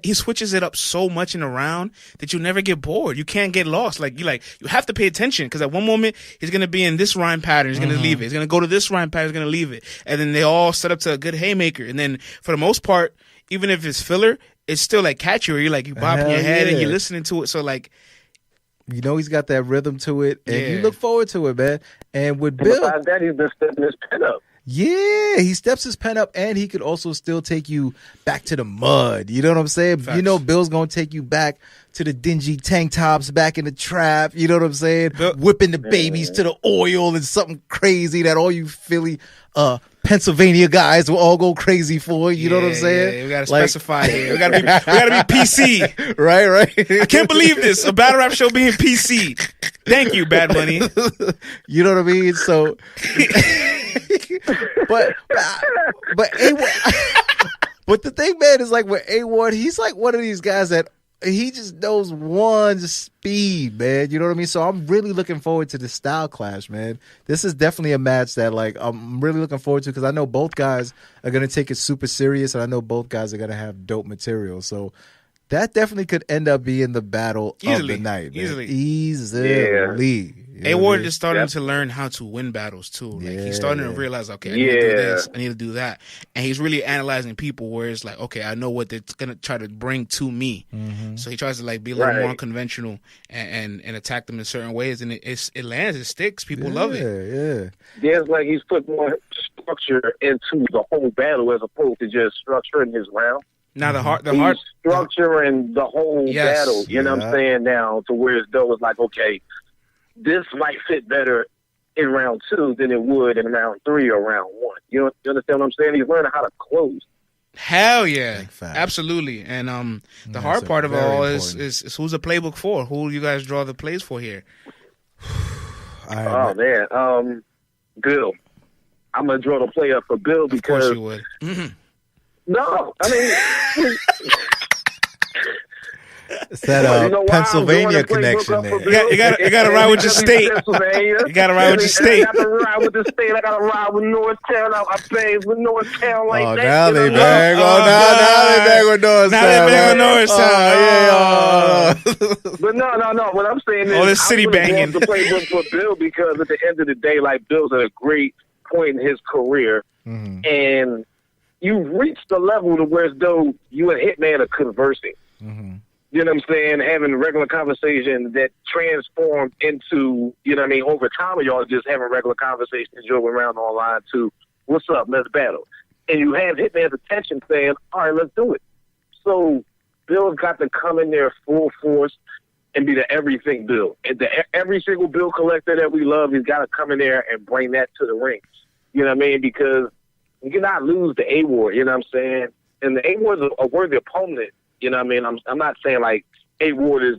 He switches it up so much in a round that you never get bored. You can't get lost. You have to pay attention because at one moment he's gonna be in this rhyme pattern, he's gonna leave it. He's gonna go to this rhyme pattern, he's gonna leave it, and then they all set up to a good haymaker. And then for the most part, even if it's filler, it's still like catchy. Where you bopping your head and you're listening to it. So you know he's got that rhythm to it, and you look forward to it, man. And with Bill, besides that, he's been stepping his pen up. Yeah, he steps his pen up, and he could also still take you back to the mud. You know what I'm saying? Facts. You know Bill's going to take you back to the dingy tank tops, back in the trap. You know what I'm saying? Whipping the babies to the oil and something crazy that all you Philly, Pennsylvania guys will all go crazy for. You know what I'm saying? Yeah, we got to specify here. We got to be PC. Right. I can't believe this. A battle rap show being PC. Thank you, Bad Money. You know what I mean? So... but but the thing, man, is with A-Ward, he's like one of these guys that he just knows one speed, man. You know what I mean? So I'm really looking forward to the style clash, man. This is definitely a match that I'm really looking forward to because I know both guys are going to take it super serious, and I know both guys are going to have dope material. So that definitely could end up being the battle of the night, man. Easily. A-Ward is starting to learn how to win battles too. He's starting to realize, okay, I need to do this, I need to do that, and he's really analyzing people. Where it's like, okay, I know what they're gonna try to bring to me, so he tries to be a little more unconventional and attack them in certain ways, and it lands, it sticks. People love it. Yeah, it's like he's put more structure into the whole battle as opposed to just structuring his round. Now the hard structuring the whole battle. You know what I'm saying? Now to where it's though it's like, okay, this might fit better in round 2 than it would in round 3 or round 1. You understand what I'm saying? He's learning how to close. Hell yeah, absolutely. And the hard part of it all is who's the playbook for? Who you guys draw the plays for here? Man, Bill. I'm gonna draw the play up for Bill because. Of course you would. No, I mean. It's that Pennsylvania connection there. You gotta ride with your state. You gotta ride with your state. I gotta ride with the state. I gotta ride with Northtown. I play with Northtown like that. Now they bang. Now they bang with Northtown. Now they bang with Northtown. But no. What I'm saying is, this city banging. The playbook for Bill because at the end of the day, Bill's at a great point in his career, and you've reached the level to where as though you and Hitman are conversing. You know what I'm saying? Having a regular conversation that transformed into, over time of y'all just having regular conversations, joking around online to, what's up, let's battle. And you have Hitman's attention saying, all right, let's do it. So Bill's got to come in there full force and be the everything Bill. And every single Bill Collector that we love, he's got to come in there and bring that to the ring. You know what I mean? Because you cannot lose the A-Ward, you know what I'm saying? And the A-Ward's a worthy opponent. You know what I mean? I'm not saying A-Ward is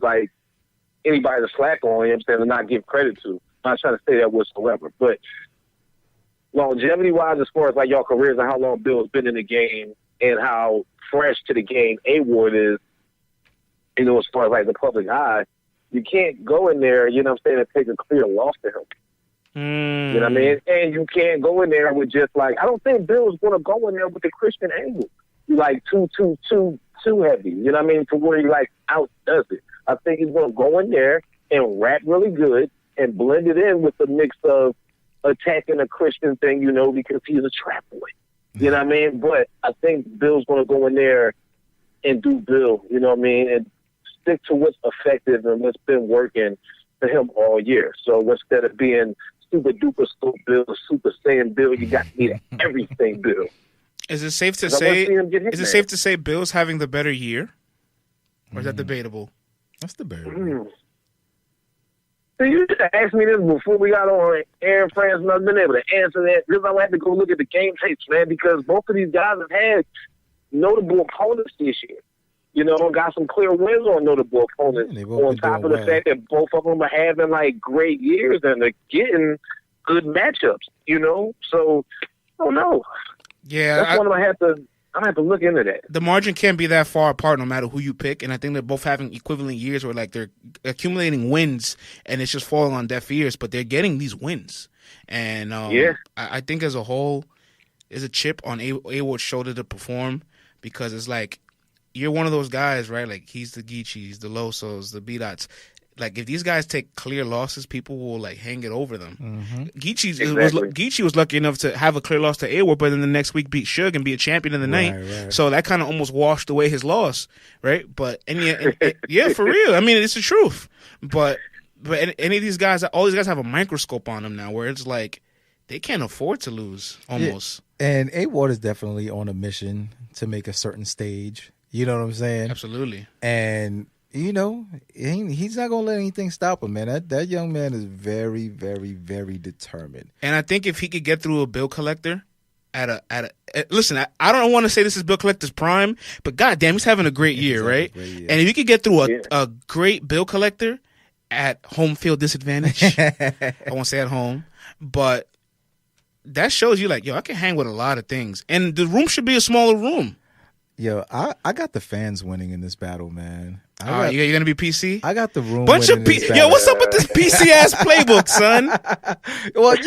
anybody to slack on, you know what I'm saying, to not give credit to. I'm not trying to say that whatsoever. But longevity-wise, as far as y'all careers and how long Bill's been in the game and how fresh to the game A-Ward is, as far as the public eye, you can't go in there, you know what I'm saying, and take a clear loss to him. You know what I mean? And you can't go in there with just I don't think Bill's going to go in there with the Christian angle. Too heavy, you know what I mean, to where he outdoes it. I think he's going to go in there and rap really good and blend it in with the mix of attacking a Christian thing, because he's a trap boy. You know what I mean? But I think Bill's going to go in there and do Bill, you know what I mean, and stick to what's effective and what's been working for him all year. So instead of being super duper scope Bill, super saiyan Bill, you got to be everything Bill. Is it safe to say Bill's having the better year? Or is that debatable? That's debatable. So you should have asked me this before we got on air, France, and I've been able to answer that because I had to go look at the game tapes, man, because both of these guys have had notable opponents this year. got some clear wins on notable opponents. On top of the fact that both of them are having like great years and they're getting good matchups. So I don't know. Yeah, that's one of them. I have to look into that. The margin can't be that far apart no matter who you pick, and I think they're both having equivalent years where like they're accumulating wins, and it's just falling on deaf ears. But they're getting these wins, and I think as a whole, there's a chip on A Ward's shoulder to perform because it's like you're one of those guys, right? Like he's the Geechees, the Losos, the B-Dots. Like if these guys take clear losses, people will like hang it over them. Mm-hmm. Geechee was lucky enough to have a clear loss to A-Ward, but then the next week beat Suge and be a champion in the night. Right. So that kind of almost washed away his loss, right? But yeah, for real. I mean, it's the truth. But any of these guys, all these guys have a microscope on them now, where it's like they can't afford to lose almost. Yeah. And A-Ward is definitely on a mission to make a certain stage. You know what I'm saying? Absolutely. And he's not gonna let anything stop him, man. That young man is very, very, very determined. And I think if he could get through a bill collector listen, I don't want to say this is Bill Collector's prime, but goddamn, he's having a great year, right? And if you could get through a great bill collector at home field disadvantage, I won't say at home, but that shows you like, yo, I can hang with a lot of things, and the room should be a smaller room. Yo, I got the fans winning in this battle, man. You're gonna be PC? I got the room. Bunch of yo, what's up with this PC ass playbook, son? Well,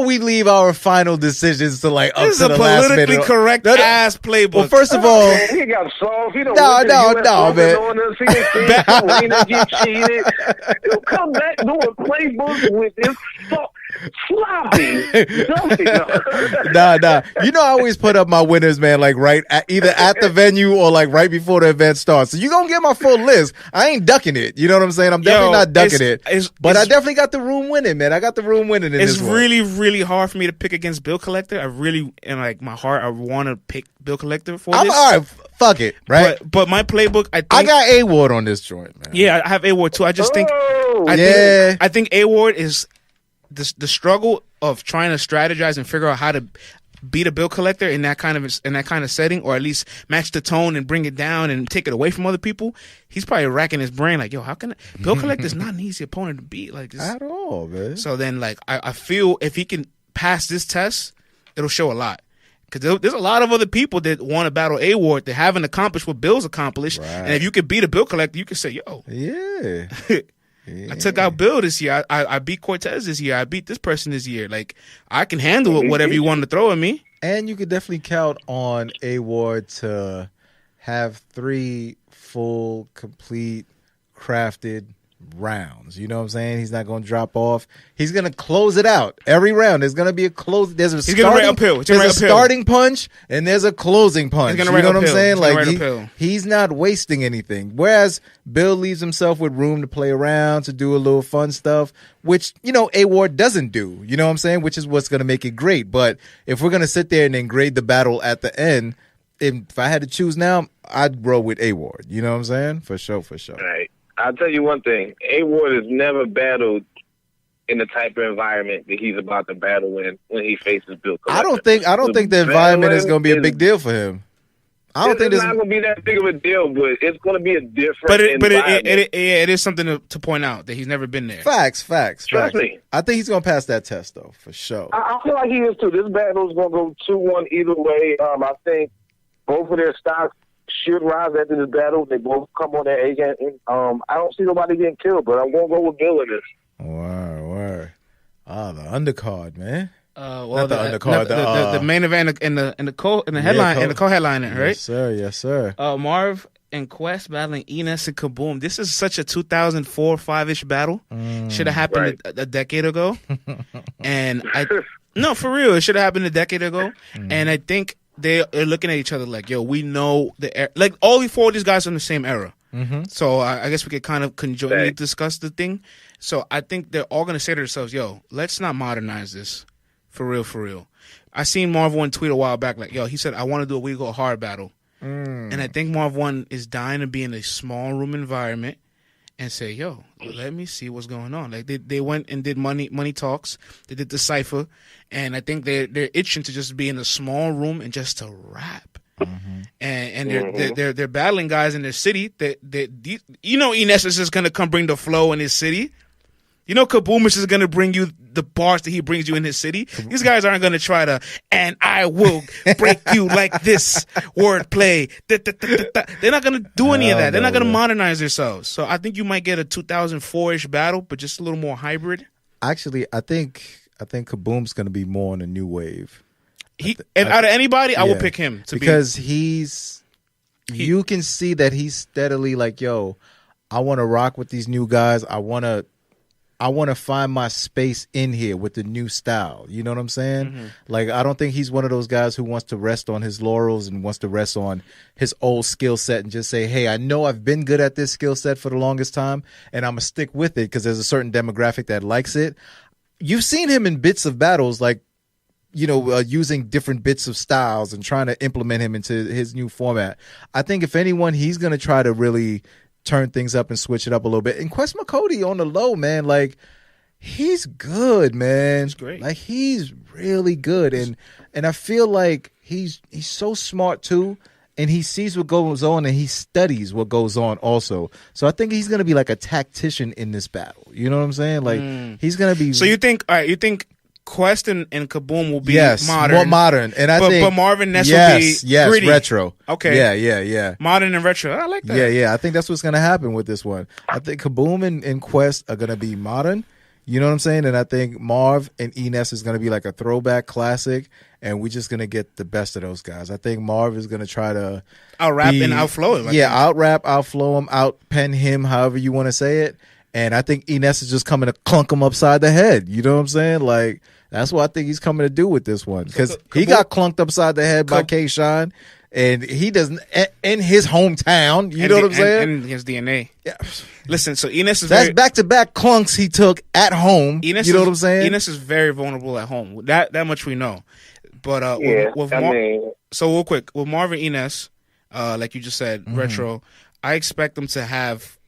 we leave our final decisions to like up this to the This last minute. is a politically correct ass playbook. Well, first of all, he got soft. He don't no, man. He done get cheated. He'll come back doing playbooks with this sloppy. Nah. I always put up my winners, man. Like either at the venue or like right before the event starts. So you gonna get my full list. I ain't ducking it. You know what I'm saying? I'm definitely not ducking it. But I definitely got the room winning, man. I got the room winning in this one. It's really, really hard for me to pick against Bill Collector. I really, in like my heart, I want to pick Bill Collector for this. All right, fuck it, right? But my playbook, I got A-Ward on this joint, man. Yeah, I have A-Ward too. I just think, I think A-Ward is the struggle of trying to strategize and figure out how to beat a bill collector in that kind of setting, or at least match the tone and bring it down and take it away from other people. He's probably racking his brain like, yo, how can bill collector's not an easy opponent to beat like this at all, man. So then like I feel if he can pass this test, it'll show a lot. Because there's a lot of other people that want to battle A-Ward that haven't accomplished what Bill's accomplished. Right. And if you could beat a bill collector, you could say, yo. Yeah. I took out Bill this year. I beat Cortez this year. I beat this person this year. Like, I can handle it, whatever you want to throw at me. And you could definitely count on A-Ward to have 3 full, complete, crafted rounds. You know what I'm saying? He's not going to drop off. He's going to close it out. Every round, there's going to be a close. There's a starting punch, and there's a closing punch. You know what I'm saying? Like he's not wasting anything. Whereas Bill leaves himself with room to play around, to do a little fun stuff, which, A-Ward doesn't do. You know what I'm saying? Which is what's going to make it great. But if we're going to sit there and then grade the battle at the end, if I had to choose now, I'd roll with A-Ward. You know what I'm saying? For sure. Right. I'll tell you one thing. A-Ward has never battled in the type of environment that he's about to battle in when he faces Bill Collector. I don't think the environment is going to be a big deal for him. I don't think it's not going to be that big of a deal, but it's going to be a different environment. It is something to point out that he's never been there. Facts. Trust me. I think he's going to pass that test, though, for sure. I feel like he is, too. This battle is going to go 2-1 either way. I think both of their stocks should rise after this battle. They both come on their A game. I don't see nobody getting killed, but I'm going to go with Bill in this. Word. The undercard, man. Not the undercard. The main event in the co-headliner, right? Yes, sir. Marv and Quest battling Enes and Kaboom. This is such a 2004-5-ish battle. Should have happened a decade ago. And no, for real, it should have happened a decade ago. And I think they're looking at each other like, yo, we know the era. Like, all 4 of these guys are in the same era. So I guess we could kind of conjointly discuss the thing. So I think they're all going to say to themselves, yo, let's not modernize this. For real. I seen Marv 1 tweet a while back like, yo, he said, I want to do a We Go Hard battle. And I think Marv 1 is dying to be in a small room environment and say, yo, let me see what's going on. Like they went and did money talks. They did the cypher. And I think they're itching to just be in a small room and just to rap. and they're battling guys in their city. You know, Ines is just gonna come bring the flow in his city. You know, Kaboom is just gonna bring you the bars that he brings you in his city. These guys aren't gonna try to, and I will break you like this wordplay. They're not gonna do any of that. They're not gonna modernize themselves. So I think you might get a 2004-ish battle, but just a little more hybrid. Actually, I think Kaboom's gonna be more on a new wave. Out of anybody, I will pick him because you can see that he's steadily like, yo, I want to rock with these new guys. I want to find my space in here with the new style. You know what I'm saying? Like, I don't think he's one of those guys who wants to rest on his laurels and wants to rest on his old skill set and just say, hey, I know I've been good at this skill set for the longest time, and I'm going to stick with it because there's a certain demographic that likes it. You've seen him in bits of battles, like, you know, using different bits of styles and trying to implement him into his new format. I think if anyone, he's going to try to really turn things up and switch it up a little bit. And Quest McCody on the low, man, like, he's good, man. He's great. Like, he's really good. And I feel like he's so smart too. And he sees what goes on and he studies what goes on also. So I think he's going to be like a tactician in this battle. You know what I'm saying? Like, he's going to be. So you think Quest and Kaboom will be modern. More modern. And but Marvin Ness will be gritty. Retro. Okay. Yeah. Modern and retro. I like that. Yeah. I think that's what's going to happen with this one. I think Kaboom and Quest are going to be modern. You know what I'm saying? And I think Marv and Ines is going to be like a throwback classic, and we're just going to get the best of those guys. I think Marv is going to try to out-rap and outflow him. Out-rap, outflow him, out-pen him, however you want to say it. And I think Ines is just coming to clunk him upside the head. You know what I'm saying? Like, that's what I think he's coming to do with this one. Because he got clunked upside the head by K-Shine, and he doesn't in his hometown. You know what I'm saying? And his DNA. Yeah. Listen, so Ines is that's back-to-back clunks he took at home. You know what I'm saying? Ines is very vulnerable at home. That much we know. But so real quick, with Marvin Ines, like you just said, retro, I expect them to have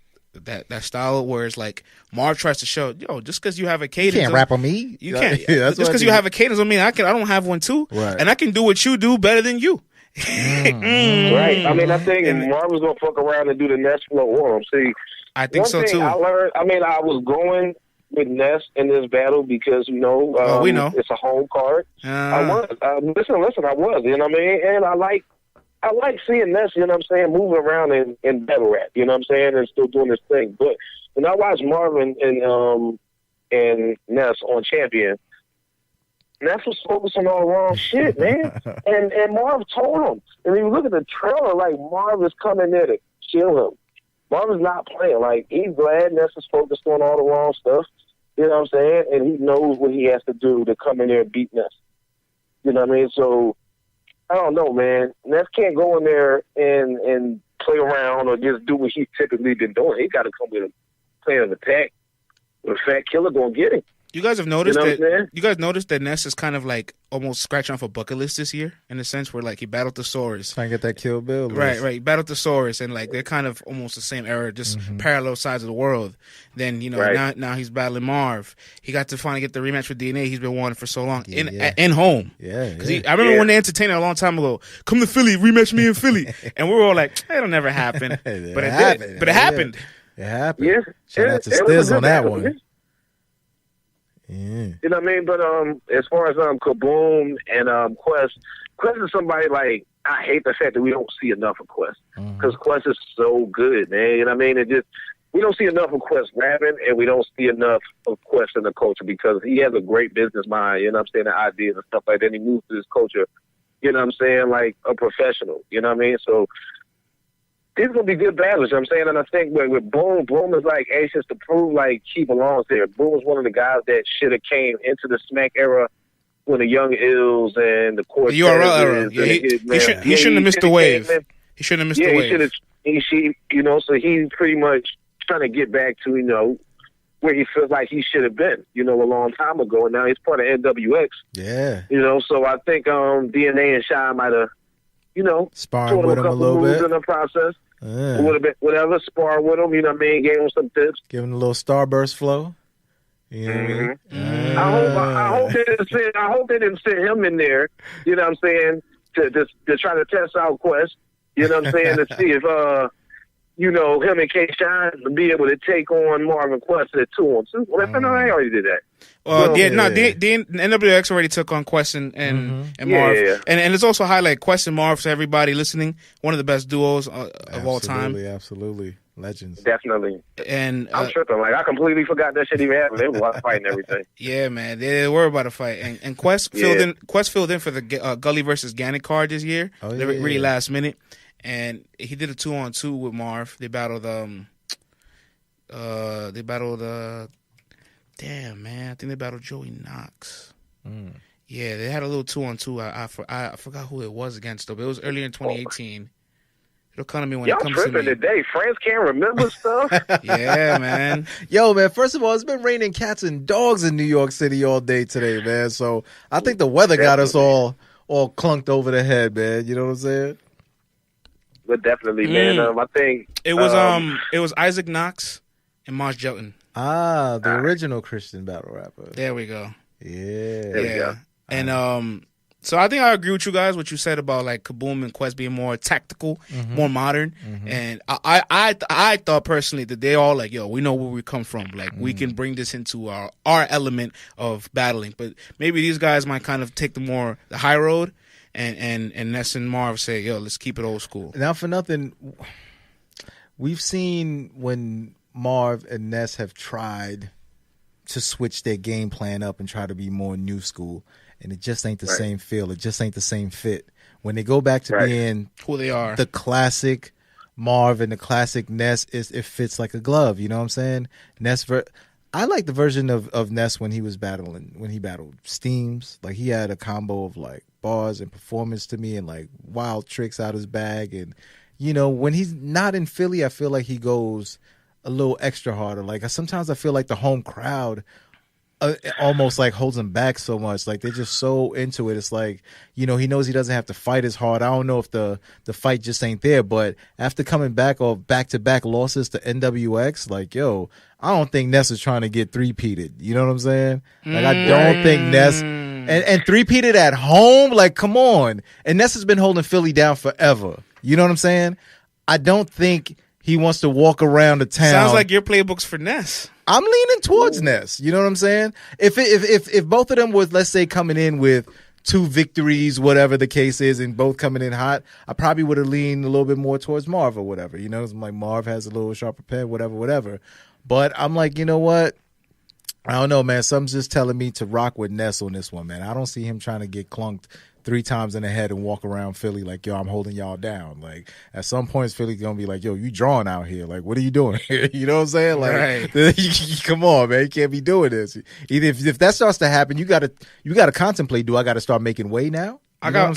that style where it's like Marv tries to show, yo, just because you have a cadence, you can't rap on me. You can't. Just because you have a cadence, I mean, I don't have one too, right. And I can do what you do better than you. Right. I mean, I think Marv was gonna fuck around and do the Ness flow on him. See, I think so too. I learned. I mean, I was going with Ness in this battle because we know it's a home card. I was. Listen, I was. You know what I mean? And I like seeing Ness, you know what I'm saying, moving around in battle rap, you know what I'm saying, and still doing his thing. But when I watched Marvin and Ness on Champion, Ness was focused on all the wrong shit, man. and Marv told him. And when you look at the trailer, like, Marv is coming there to kill him. Marv is not playing. Like, he's glad Ness is focused on all the wrong stuff, you know what I'm saying, and he knows what he has to do to come in there and beat Ness. You know what I mean? So, I don't know, man. Ness can't go in there and play around or just do what he's typically been doing. He got to come with a plan of attack. The Fat Killer gonna get him. You guys have noticed that Ness is kind of like almost scratching off a bucket list this year, in a sense where like he battled Thesaurus. Trying to get that Kill Bill list. Right. He battled Thesaurus, and like they're kind of almost the same era, just parallel sides of the world. Then now he's battling Marv. He got to finally get the rematch with DNA. He's been wanting for so long in home. Yeah. Because I remember when they entertained it a long time ago. Come to Philly, rematch me in Philly, and we were all like, "It'll never happen," but it happened. But it happened. It happened. Yeah. Shout out to Stiz on that one. Yeah. You know what I mean? But as far as Kaboom and Quest is somebody like, I hate the fact that we don't see enough of Quest because Quest is so good, man. You know what I mean? We don't see enough of Quest rapping, and we don't see enough of Quest in the culture because he has a great business mind. You know what I'm saying? The ideas and stuff like that. And he moves to his culture. You know what I'm saying? Like a professional. You know what I mean? So these are going to be good battles, you know what I'm saying? And I think with Boom is like anxious to prove like he belongs there. Boom is one of the guys that should have came into the Smack era when the Young Ills and the Court. The URL era. He shouldn't have missed the wave. He shouldn't have missed the wave. So he's pretty much trying to get back to, where he feels like he should have been, a long time ago. And now he's part of NWX. Yeah. So I think DNA and Shy might have, sparring with him a little bit in the process. Whatever, spar with him, you know what I mean? Gave him some tips. Give him a little Starburst flow. You know what I mean? I hope they didn't send him in there, you know what I'm saying, to try to test out Quest. You know what I'm saying? To see if him and K-Shine to be able to take on Marvin Quest at 2-on-2. Well, they already did that. The NWX already took on Quest and Marv. Yeah. And it's also highlight Quest and Marv to everybody listening. One of the best duos of all time. Absolutely. Legends. Definitely. And I'm tripping. Like, I completely forgot that shit even happened. They were fighting everything. Yeah, man. They were about to fight. And Quest filled in for the Gully versus Gannon card this year. Really last minute. And he did a 2-on-2 with Marv. They battled damn, man. I think they battled Joey Knox. Yeah, they had a little 2-on-2. I forgot who it was against, though. But it was earlier in 2018. It'll come to me when it comes to me. Y'all tripping today. Friends can't remember stuff. Yeah, man. Yo, man, first of all, it's been raining cats and dogs in New York City all day today, man. So I think the weather got us all clunked over the head, man. You know what I'm saying? But definitely, man. I think it was Isaac Knox and Mars Jelton. The original Christian battle rapper. There we go. Yeah. There we go. And so I think I agree with you guys, what you said about like Kaboom and Quest being more tactical, more modern. And I thought personally that they all like, yo, we know where we come from. Like we can bring this into our element of battling. But maybe these guys might kind of take the high road and Ness and Marv say, yo, let's keep it old school. Now for nothing, we've seen when Marv and Ness have tried to switch their game plan up and try to be more new school. And it just ain't the same feel. It just ain't the same fit. When they go back to being who they are, the classic Marv and the classic Ness, it fits like a glove. You know what I'm saying? I like the version of Ness when he battled Steams. Like he had a combo of like bars and performance to me and like wild tricks out his bag. And when he's not in Philly, I feel like he goes a little extra harder. Like sometimes I feel like the home crowd almost like holds him back so much. Like they're just so into it. It's like, he knows he doesn't have to fight as hard. I don't know if the fight just ain't there, but after coming back off back-to-back losses to NWX, like, yo, I don't think Ness is trying to get three-peated. You know what I'm saying? Like, I don't think Ness and three-peated at home, like, come on. And Ness has been holding Philly down forever. You know what I'm saying? I don't think he wants to walk around the town. Sounds like your playbook's for Ness. I'm leaning towards Ness. You know what I'm saying? If both of them was, let's say, coming in with 2 victories, whatever the case is, and both coming in hot, I probably would have leaned a little bit more towards Marv or whatever. You know, I'm like, Marv has a little sharper pen, whatever. But I'm like, you know what? I don't know, man. Something's just telling me to rock with Ness on this one, man. I don't see him trying to get clunked 3 times in the head and walk around Philly like, yo, I'm holding y'all down. Like, at some points, Philly's going to be like, yo, you drawing out here. Like, what are you doing here? You know what I'm saying? Like, come on, man. You can't be doing this. Either if that starts to happen, you got to contemplate, do I got to start making way now? I got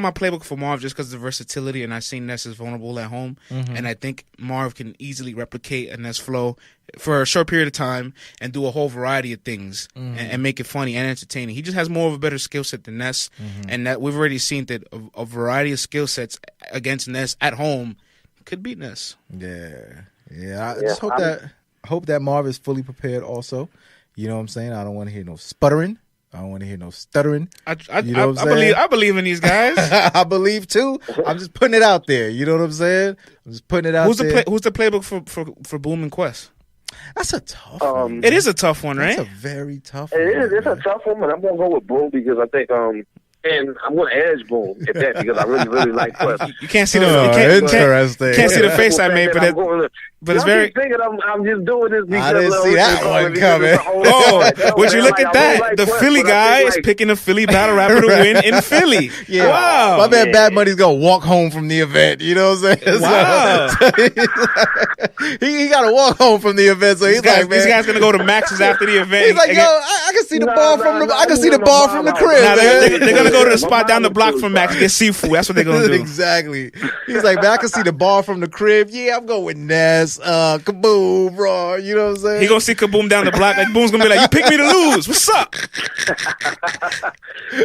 my playbook for Marv just because of the versatility, and I seen Ness is vulnerable at home, and I think Marv can easily replicate a Ness flow for a short period of time and do a whole variety of things and make it funny and entertaining. He just has more of a better skill set than Ness, and that we've already seen that a variety of skill sets against Ness at home could beat Ness. Yeah. I just hope that Marv is fully prepared also. You know what I'm saying? I don't want to hear no sputtering. I don't want to hear no stuttering. I believe in these guys. I believe too. I'm just putting it out there. You know what I'm saying? I'm just putting it out there. Who's the playbook for Boom and Quest? That's a tough one. It is a tough one, right? It's a very tough one. It is. It's a tough one, but I'm going to go with Boom because I think and I'm going to edge Boom at that because I really, really like Quest. You can't see the interesting. Can't see the face I made, but it's very. Thinking I'm just doing this because I didn't see that one coming. Would you look at that? The Philly guy is picking a Philly battle rapper to win in Philly. Yeah. Wow. My man Bad Money's going to walk home from the event. You know what I'm saying? Wow. He got to walk home from the event. So he's like, man. These guys going to go to Max's after the event. He's like, yo, I can see the bar from the I can see the bar from the crib, man. They're going to go to the spot down the block from Max and get seafood. That's what they're going to do. Exactly. He's like, man, I can see the bar from the crib. Yeah, I'm going with Ness, Kaboom, bro. You know what I'm saying? He going to see Kaboom down the block. Like, Boom's going to be like, you picked me to lose. What's up?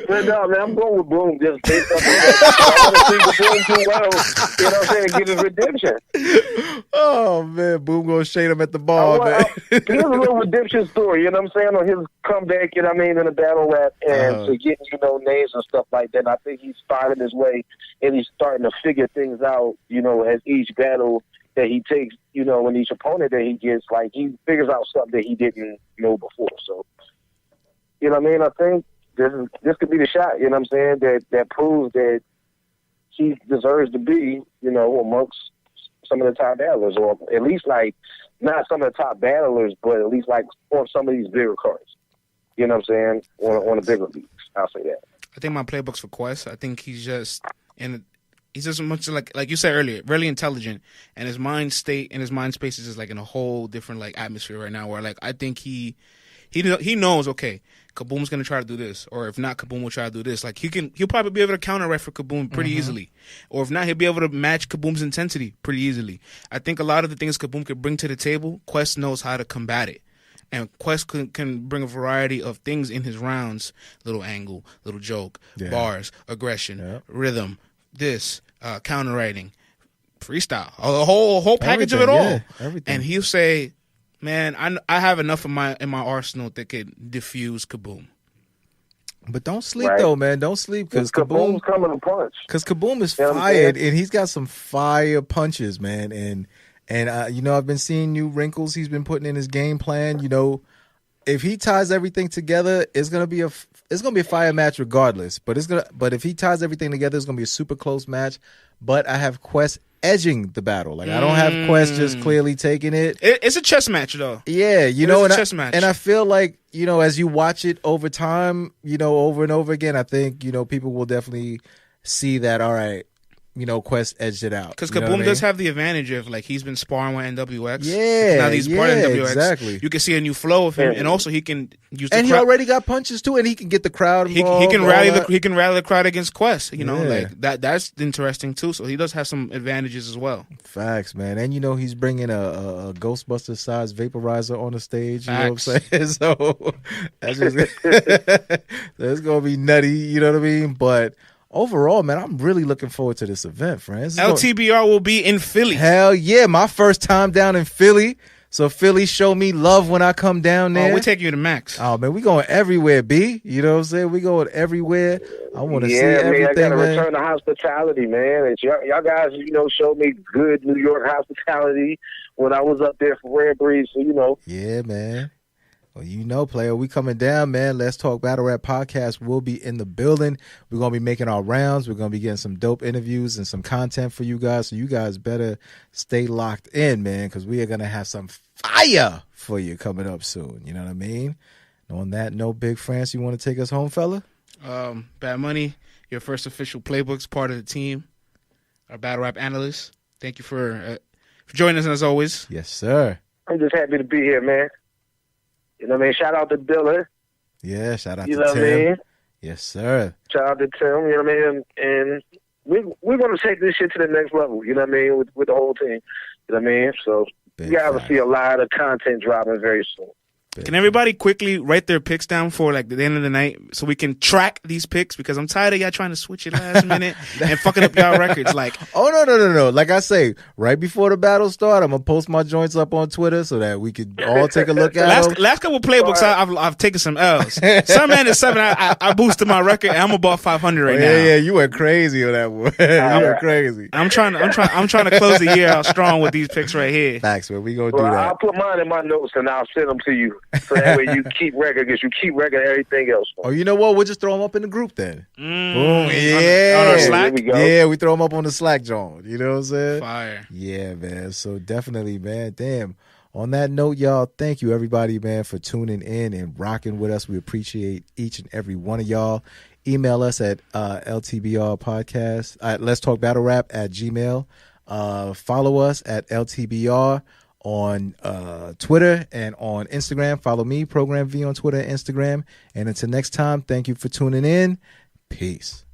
But no, man, I'm going with Boom just based off of that. I want to see Boom do well. You know what I'm saying? Give his redemption. Oh, man. Boom going to shade him at the bar, man. Here's a little redemption story, you know what I'm saying, on his comeback, you know what I mean, in a battle rap and to get, names bars and stuff like that. And I think he's finding his way, and he's starting to figure things out, as each battle that he takes, and each opponent that he gets, like, he figures out something that he didn't know before. So, I think this could be the shot, that proves that he deserves to be, amongst some of the top battlers, or at least, like, not some of the top battlers, but at least, like, on some of these bigger cards. You know what I'm saying? On the bigger leagues. I'll say that. I think my playbook's for Quest. I think he's just much like you said earlier, really intelligent, and his mind state and his mind space is just like in a whole different like atmosphere right now. Where like I think he knows, okay, Kaboom's gonna try to do this, or if not, Kaboom will try to do this. Like he'll probably be able to counter ref for Kaboom pretty easily, or if not, he'll be able to match Kaboom's intensity pretty easily. I think a lot of the things Kaboom could bring to the table, Quest knows how to combat it. And Quest can bring a variety of things in his rounds: little angle, little joke, bars, aggression, rhythm, this, counter writing, freestyle, a whole package of it all. Everything. And he'll say, "Man, I have enough in my arsenal that could diffuse Kaboom." But don't sleep though, man. Don't sleep because Kaboom's coming to punch. Because Kaboom is fired, and he's got some fire punches, man. And I've been seeing new wrinkles he's been putting in his game plan. If he ties everything together, it's gonna be a fire match regardless. But if he ties everything together, it's gonna be a super close match. But I have Quest edging the battle. Like I don't have Quest just clearly taking it. It's a chess match though. Yeah, it's a chess match. And I feel like as you watch it over time, over and over again, I think people will definitely see that. All right. Quest edged it out. Because Kaboom does have the advantage of, like, he's been sparring with NWX. Yeah. Now that he's part of NWX. Exactly. You can see a new flow of him, and also he can use the crowd. And he already got punches, too, and he can get the crowd involved. He can rally the crowd against Quest, like, that's interesting, too. So he does have some advantages as well. Facts, man. And, he's bringing a Ghostbuster-sized vaporizer on the stage, you know what I'm saying? So, that's just, it's going to be nutty, you know what I mean? But overall, man, I'm really looking forward to this event, friends. LTBR will be in Philly. Hell yeah, my first time down in Philly. So Philly show me love when I come down there. Oh, we're taking you to Max. Oh, man, we going everywhere, B. You know what I'm saying? We going everywhere. I want to see everything, I got to return to hospitality, man. And y'all guys, showed me good New York hospitality when I was up there for Red Breeze, so Yeah, man. Well, player, we coming down, man. Let's Talk Battle Rap Podcast will be in the building. We're going to be making our rounds. We're going to be getting some dope interviews and some content for you guys. So you guys better stay locked in, man, because we are going to have some fire for you coming up soon. You know what I mean? And on that note, Big France, you want to take us home, fella? Bad Money, your first official Playbook's part of the team. Our battle rap analyst. Thank you for joining us as always. Yes, sir. I'm just happy to be here, man. You know what I mean? Shout out to Dilla. Yeah, shout out to Tim. You know what I mean? Yes, sir. Shout out to Tim, you know what I mean? And we're going to take this shit to the next level, you know what I mean, with the whole team. You know what I mean? So you guys will see a lot of content dropping very soon. Can everybody quickly write their picks down for like the end of the night so we can track these picks? Because I'm tired of y'all trying to switch it last minute and fucking up y'all records. Like, no. Like I say, right before the battle start, I'm gonna post my joints up on Twitter so that we could all take a look at them. Last couple Playbooks, I've taken some L's. Some man is 7. I boosted my record and I'm above 500 right now. Yeah, you went crazy on that one. You went crazy. I'm trying to close the year out strong with these picks right here. Facts, man. We gonna do that. I'll put mine in my notes and I'll send them to you. So that way you keep record, because you keep record of everything else. Oh, you know what? We'll just throw them up in the group then. Boom. Yeah. On our Slack? Yeah, we throw them up on the Slack, John. You know what I'm saying? Fire. Yeah, man. So definitely, man. Damn. On that note, y'all, thank you, everybody, man, for tuning in and rocking with us. We appreciate each and every one of y'all. Email us at LTBR Podcast, Let's Talk Battle Rap at Gmail. Follow us at LTBR on Twitter and on Instagram. Follow me, Program V, on Twitter and Instagram. And until next time, thank you for tuning in. Peace.